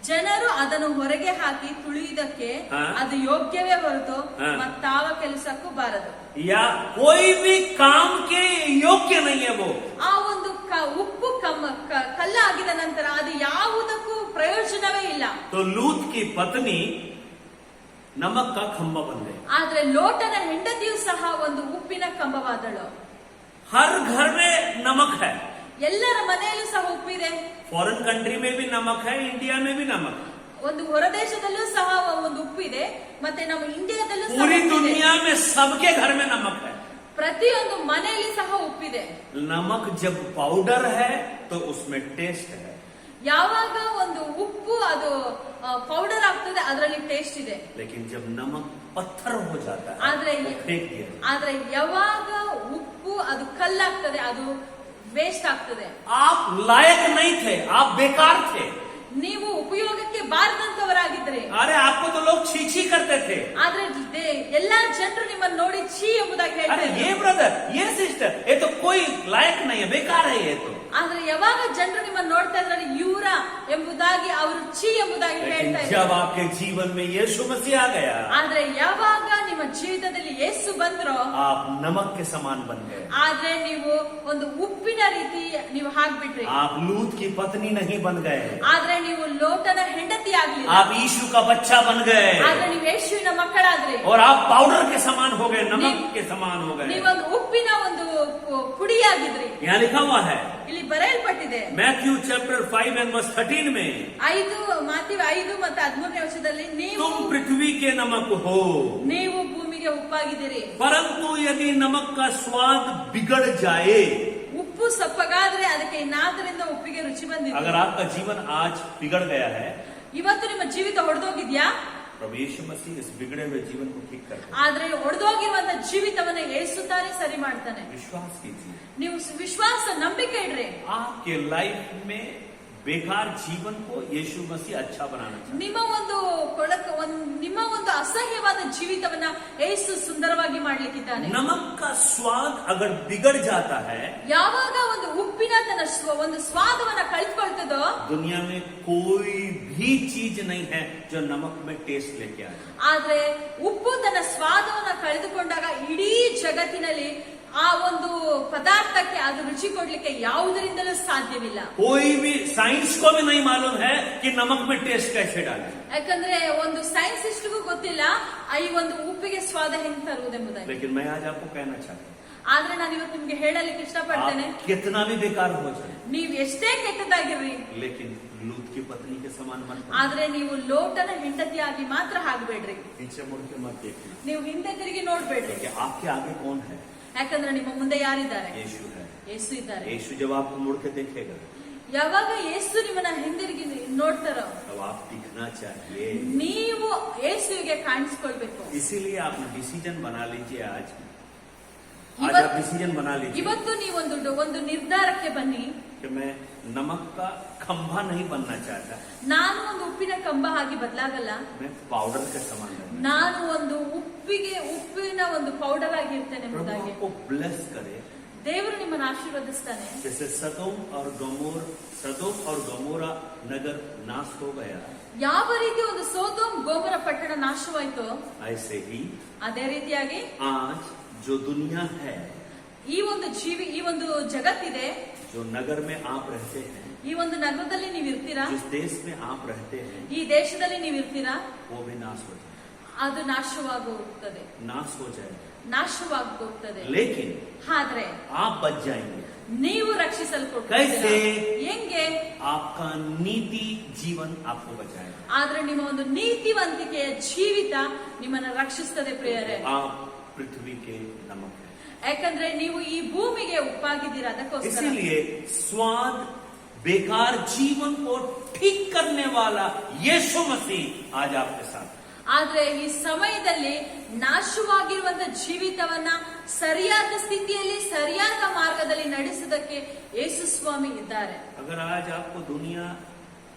ಜನರು ಅದನ್ನು ಹೊರಗೆ ಹಾಕಿ ತುಳಿಯುವುದಕ್ಕೆ ಹಾ. ಅದು ಯೋಗ್ಯವೇ ಹೊರತು ಹಾ. ಮತ್ತಾವ ಕೆಲಸಕ್ಕೂ ಬಾರದು. या कोई भी काम के योग्य नहीं है वो। ಆ ಒಂದು ಉಪ್ಪು ಕಲ್ಲಾಗಿದ ನಂತರ ಅದು ಯಾವುದಕ್ಕೂ ಪ್ರಯೋಜನವೇ ಇಲ್ಲ. तो लूत की पत्नी नमक का खंभा बन गई। ಆದ್ರೆ ಲೋಟನ ಹೆಂಡತಿಯು ಸಹ ಒಂದು ಉಪ್ಪಿನ ಕಂಬವಾದಳು. हर घर में नमक है। ಎಲ್ಲರ ಮನೆಯಲ್ಲೂ ಸಹ ಉಪ್ಪಿದೆ. फॉरेन कंट्री में भी नमक है, इंडिया में भी नमक है। ಒಂದು ಹೊರ ದೇಶದಲ್ಲೂ ಸಹ ಒಂದು ಉಪ್ಪಿದೆ, ಮತ್ತೆ ನಮ್ಮ ಇಂಡಿಯಾದಲ್ಲೂ ಸಹ पूरी ಉಪ್ಪಿದೆ. दुनिया में सबके घर में नमक है। ಪ್ರತಿಯೊಂದು ಮನೆಯಲ್ಲಿ ಸಹ ಉಪ್ಪಿದೆ. नमक जब पाउडर है तो उसमें टेस्ट है। ಯಾವಾಗ ಒಂದು ಉಪ್ಪು ಅದು ಪೌಡರ್ ಆಗ್ತದೆ, ಅದರಲ್ಲಿ ಟೇಸ್ಟ್ ಇದೆ. लेकिन जब नमक पत्थर हो जाता है ಆದ್ರೆ वो फेंक दिया जाता है। ಆದ್ರೆ ಯಾವಾಗ ಉಪ್ಪು ಅದು ಕಲ್ಲಾಗ್ತದೆ, ಅದು ವೇಸ್ಟ್ ಆಗ್ತದೆ. आप लायक नहीं थे, आप बेकार थे। ನೀವು ಉಪಯೋಗಕ್ಕೆ ಬಾರದಂತವರಾಗಿದ್ರಿ. अरे आपको तो लोग छी छी करते थे। ಆದ್ರೆ ಎಲ್ಲಾ ಜನರು ನಿಮ್ಮನ್ನು ನೋಡಿ ಛೀ ಎಂಬುದಾಗಿ अरे ಹೇಳ್ತಾರೆ. ये ब्रदर, ये सिस्टर, ये तो कोई लायक नहीं है, बेकार है ये तो। ಆದ್ರೆ ಯಾವಾಗ ಜನರು ನಿಮ್ಮನ್ನು ನೋಡ್ತಾ ಇದ್ರೆ ಇವರ ಎಂಬುದಾಗಿ ಅವರು ಛೀ ಎಂಬುದಾಗಿ ಹೇಳ್ತಾ लेकिन ಇದ್ದಾರೆ. जब आपके जीवन में यीशु मसीह आ गया, ಆದ್ರೆ ಯಾವಾಗ ನಿಮ್ಮ ಜೀವಿತದಲ್ಲಿ ಯೇಸು ಬಂದ್ರೋ, आप नमक के समान बन गए। ಆದ್ರೆ ನೀವು ಒಂದು ಉಪ್ಪಿನ ರೀತಿ ನೀವು ಹಾಕ್ಬಿಟ್ರಿ. आप लूत की पत्नी नहीं बन गए, ಆದ್ರೆ ನೀವು ಲೋಟನ ಹೆಂಡತಿ ಆಗ್ಲಿಲ್ಲ. आप यीशु का बच्चा बन गए ಆದ್ರೆ ನೀವು ಯೇಸುವಿನ ಮಕ್ಕಳಾದ್ರಿ. और आप पाउडर के समान हो गए, नमक के समान हो गए। ನೀವೊಂದು ಉಪ್ಪಿನ ಒಂದು ಪುಡಿಯಾಗಿದ್ರಿ. यहाँ लिखा हुआ है ಇಲ್ಲಿ ಬರೆಯಲ್ಪಟ್ಟಿದೆ, मैथ्यू चैप्टर 5 and verse 13 में, 5 ಮತ್ತು 13ನೇ ವಚನದಲ್ಲಿ, तुम पृथ्वी के नमक हो, ನೀವು ಭೂಮಿಗೆ ಉಪ್ಪಾಗಿದ್ದೀರಿ. परंतु यदि नमक का स्वाद बिगड़ जाए, ಉಪ್ಪು ಸಪ್ಪಗಾದ್ರೆ ಅದಕ್ಕೆ ಇನ್ನಾದ್ರಿಂದ ಉಪ್ಪಿಗೆ ರುಚಿ ಬಂದಿದೆ. अगर आपका जीवन आज बिगड़ गया है, ಇವತ್ತು ನಿಮ್ಮ ಜೀವಿತ ಹೊಡೆದೋಗಿದ್ಯಾ? प्रभु यीशु मसीह इस बिगड़े हुए जीवन को ठीक करते हैं। ಆದ್ರೆ ಹೊಡೆದೋಗಿರುವಂತ ಜೀವಿತವನ್ನ ಯೇಸು ತಾನೇ ಸರಿ ಮಾಡ್ತಾನೆ. विश्वास कीजिए, ನೀವು ವಿಶ್ವಾಸ ನಂಬಿಕೆ ಇಡ್ರಿ. आपके लाइफ में बेकार जीवन को यीशु मसीह अच्छा बनाना चाहिए। ನಿಮ್ಮ ಒಂದು ಅಸಹ್ಯವಾದ ಜೀವಿತವನ್ನ ಯೇಸು ಸುಂದರವಾಗಿ ಮಾಡ್ಲಿಕ್ಕಿದ್ದಾನೆ. नमक का स्वाद अगर बिगड़ जाता है, ಯಾವಾಗ ಒಂದು ಉಪ್ಪಿನ ತನ್ನ ಒಂದು ಸ್ವಾದವನ್ನ ಕಳೆದುಕೊಳ್ತದೋ, दुनिया में कोई भी चीज नहीं है जो नमक में टेस्ट लेके आए। ಆದ್ರೆ ಉಪ್ಪು ತನ್ನ ಸ್ವಾದವನ್ನ ಕಳೆದುಕೊಂಡಾಗ ಇಡೀ ಜಗತ್ತಿನಲ್ಲಿ ಆ ಒಂದು ಪದಾರ್ಥಕ್ಕೆ ಅದು ರುಚಿ ಕೊಡ್ಲಿಕ್ಕೆ ಯಾವುದರಿಂದಲೂ ಸಾಧ್ಯವಿಲ್ಲ. कोई भी साइंस को भी नहीं मालूम है कि नमक में टेस्ट कैसे डालें. ಯಾಕಂದ್ರೆ ಒಂದು ಸೈನ್ಸಿಸ್ಟ್ಗೂ ಗೊತ್ತಿಲ್ಲ ಈ ಒಂದು ಉಪ್ಪಿಗೆ ಸ್ವಾದ ಹೆಂಗ್ ತರುವುದೆಂಬುದಾಗಿ. लेकिन मैं आज आपको कहना चाहता हूँ, ಆದ್ರೆ ನಾನು ಇವತ್ತು ನಿಮ್ಗೆ ಹೇಳಲಿಕ್ಕೆ ಇಷ್ಟಪಡ್ತೇನೆ, आप कितना भी बेकार हो जाए, ನೀವ್ ಎಷ್ಟೇ ಕೆಟ್ಟದಾಗಿರ್ರಿ, लेकिन लूत की पत्नी के समान मत बनो. ಆದ್ರೆ ನೀವು ಲೋಟನ ಹೆಂಡತಿಯಾಗಿ ಮಾತ್ರ ಆಗಬೇಡ್ರಿ. पीछे मुड़ के मत देखना, ನೀವು ಹಿಂದೆ ತಿರುಗಿ ನೋಡ್ಬೇಡ್ರಿ. कि आपके आगे कौन है. ಯಾಕಂದ್ರೆ ನಿಮ್ಮ ಮುಂದೆ ಯಾರಿದ್ದಾರೆ? यीशु है. ಯೇಸು ಇದ್ದಾರೆ. यीशु जब आपको मुड़ के देखेगा, ಯಾವಾಗ ಯೇಸು ನಿಮ್ಮನ್ನ ಹಿಂದಿರುಗಿ ನೋಡ್ತಾರೋ तब आप दिखना चाहिए. ನೀವು ಯೇಸುವಿಗೆ ಕಾಣಿಸ್ಕೊಳ್ಬೇಕು. इसीलिए आप डिसीजन बना लीजिए. आज ಇವತ್ತು- आप डिसीजन बना लीजिए ಇವತ್ತು ಒಂದು ನಿರ್ಧಾರಕ್ಕೆ ಬನ್ನಿ. कि मैं नमक का खंभा नहीं बनना चाहता, ನಾನು ಒಂದು ಉಪ್ಪಿನ ಕಂಬ ಆಗಿ ಬದಲಾಗಲ್ಲ, मैं पाउडर के समान रहना. ನಾನು ಒಂದು ಉಪ್ಪಿನ ಒಂದು ಪೌಡರ್ ಆಗಿರ್ತೇನೆ प्रभु ಎಂಬುದಾಗಿ. आपको ब्लेस करे. ದೇವರು ನಿಮ್ಮನ್ನು ಆಶೀರ್ವದಿಸ್ತಾನೆ. जैसे सदोम और गमोरा नगर नाश हो गया, ಯಾವ ರೀತಿ ಒಂದು ಸೋದೋಮ್ ಗೋಮರ ಪಟ್ಟಣ ನಾಶವಾಯಿತು, ऐसे ही ಅದೇ ರೀತಿಯಾಗಿ आज जो दुनिया है, ಈ ಒಂದು ಜಗತ್ತಿದೆ, जो नगर में आप रहते हैं, ಈ ಒಂದು ನಗರದಲ್ಲಿ ನೀವು ಇರ್ತೀರಾ, जिस देश में आप रहते हैं, ಈ ದೇಶದಲ್ಲಿ ನೀವು ಇರ್ತೀರಾ, वो भी नाश हो जाए. ಅದು ನಾಶವಾಗೋಗ್ತದೆ, नाश हो जाए. ನಾಶವಾಗೋಗ್ತದೆ. लेकिन ಆದ್ರೆ आप बच जाएंगे. ನೀವು कैसे? ರಕ್ಷಿಸಲ್ಪಡ್ತೀರಾ. ಹೆಂಗೆ? आपका नीति जीवन आपको बचाएगा. ಆದ್ರೆ ನಿಮ್ಮ ಒಂದು ನೀತಿವಂತಿಕೆಯ ಜೀವಿತ ನಿಮ್ಮನ್ನ ರಕ್ಷಿಸ್ತದೆ ಪ್ರಿಯರೇ. आप पृथ्वी के नमक हैं. ಯಾಕಂದ್ರೆ ನೀವು ಈ ಭೂಮಿಗೆ ಉಪ್ಪಾಗಿದ್ದೀರಾ. ಅದಕ್ಕೋಸ್ಕರ इसीलिए स्वाद बेकार जीवन को ठीक करने वाला यीशु मसीह आज आपके साथ. ಆದ್ರೆ ಈ ಸಮಯದಲ್ಲಿ ನಾಶವಾಗಿರುವಂತ ಜೀವಿತವನ್ನ ಸರಿಯಾದ ಸ್ಥಿತಿಯಲ್ಲಿ ಸರಿಯಾದ ಮಾರ್ಗದಲ್ಲಿ ನಡೆಸುವುದಕ್ಕೆ ಯೇಸು ಸ್ವಾಮಿ ಇದ್ದಾರೆ. अगर आज आपको दुनिया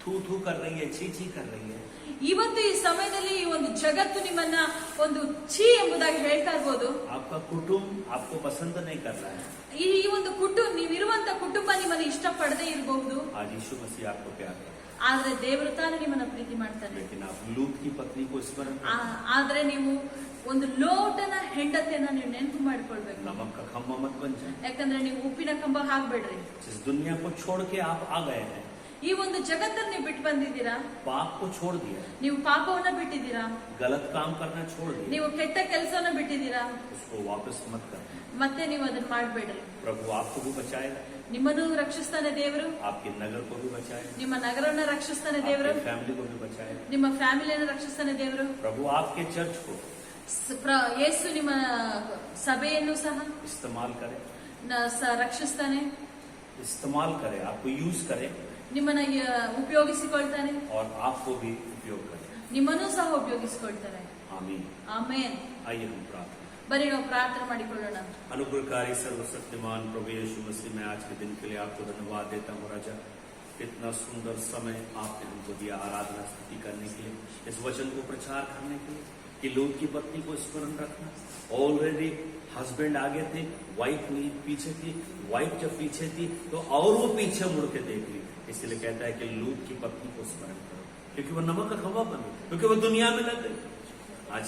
थू थू कर रही है, छी छी कर रही है, ಇವತ್ತು ಈ ಸಮಯದಲ್ಲಿ ಈ ಒಂದು ಜಗತ್ತು ನಿಮ್ಮನ್ನ ಒಂದು ಛೀ ಎಂಬುದಾಗಿ ಹೇಳ್ತಾ ಇರ್ಬೋದು. आपका कुटुंब आपको पसंद नहीं कर रहा है, ಈ ಒಂದು ನೀವಿರುವಂತ ಕುಟುಂಬ ನಿಮ್ಮನ್ನು ಇಷ್ಟಪಡದೇ ಇರಬಹುದು. आज यीशु मसीह आपको प्यार करता है. ಆದ್ರೆ ದೇವರು ತಾನು ನಿಮ್ಮನ್ನ ಪ್ರೀತಿ ಮಾಡ್ತಾನೆ. लेकिन आप लूत की पत्नी को स्मरण करें. ಆದ್ರೆ ನೀವು ಒಂದು ಲೋಟನ ಹೆಂಡತಿಯನ್ನ ನೀವು ನೆನಪು ಮಾಡಿಕೊಳ್ಬೇಕು. नमक का खंभा मत बन जाए. ಯಾಕಂದ್ರೆ ನೀವು ಉಪ್ಪಿನ ಕಂಬ ಹಾಕ್ಬೇಡ್ರಿ. जिस दुनिया को छोड़ के आप आ गए हैं, ಈ ಒಂದು ಜಗತ್ತನ್ನು ನೀವು ಬಿಟ್ಟು ಬಂದಿದ್ದೀರಾ, पाप को छोड़ दिया, ನೀವು ಪಾಪವನ್ನ ಬಿಟ್ಟಿದ್ದೀರಾ, गलत काम करना छोड़ दिया, ನೀವು ಕೆಟ್ಟ ಕೆಲಸವನ್ನ ಬಿಟ್ಟಿದ್ದೀರಾ, उसको वापस मत करना. ಮತ್ತೆ ನೀವು ಅದನ್ನ ಮಾಡ್ಬೇಡ್ರಿ. प्रभु आपको भी बचाएगा, ನಿಮ್ಮನ್ನು ರಕ್ಷಿಸ್ತಾನೆ ದೇವರು, आपके नगर को भी बचाएगा, ನಿಮ್ಮ ನಗರನ್ನ ರಕ್ಷಿಸ್ತಾನೆ ದೇವರು, आपकी फैमिली को भी बचाएगा. ನಿಮ್ಮ ಫ್ಯಾಮಿಲಿಯನ್ನು ರಕ್ಷಿಸ್ತಾನೆ ದೇವರು. प्रभु आपके चर्च को ಯೇಸು ನಿಮ್ಮ ಸಭೆಯನ್ನು ಸಹ इस्तेमाल करे, ರಕ್ಷಿಸ್ತಾನೆ, आपको यूज करे ನಿಮ್ಮನ್ನ ಉಪಯೋಗಿಸಿಕೊಳ್ತಾನೆ, और आपको भी उपयोग करे. ನಿಮ್ಮನ್ನು ಸಹ ಉಪಯೋಗಿಸಿಕೊಳ್ತಾರೆ. आमीन. ಆಮೇನ್. आइए हम प्रार्थना. ಬರೀ ನಾವು ಪ್ರಾರ್ಥನೆ ಮಾಡಿಕೊಳ್ಳೋಣ. अनुग्रहकारी सर्वशक्तिमान प्रभु यीशु मसीह, मैं आज के दिन के लिए आपको धन्यवाद देता हूँ राजा. कितना सुंदर समय आपने हमको दिया आराधना स्तुति करने के लिए, इस वचन को प्रचार करने के लिए, कि लूत की पत्नी को स्मरण रखना. ऑलरेडी हस्बैंड आगे थे, वाइफ पीछे थी, वाइफ जब पीछे थी तो और वो पीछे मुड़ के देख रही. इसलिए कहता है कि लूत की पत्नी को स्मरण करो, क्योंकि वो नमक का खंभा बन गई, क्योंकि वो दुनिया में लग गई. आज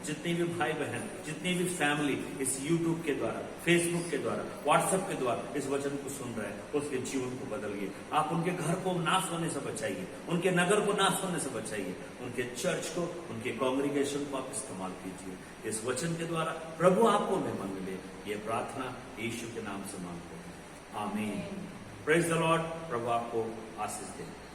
जितने भी भाई बहन जितनी भी फैमिली इस YouTube के द्वारा, फेसबुक के द्वारा, व्हाट्सएप के द्वारा इस वचन को सुन रहे हैं, उसके जीवन को बदलिए. आप उनके घर को नाश होने से बचाइए, उनके नगर को नाश होने से बचाइए, उनके चर्च को, उनके कांग्रीगेशन को आप इस्तेमाल कीजिए. इस वचन के द्वारा प्रभु आपको महिमा मिले, ये प्रार्थना यीशु के नाम से मांगते हैं. आमीन. Praise the Lord. प्रभु आपको आशीष दे.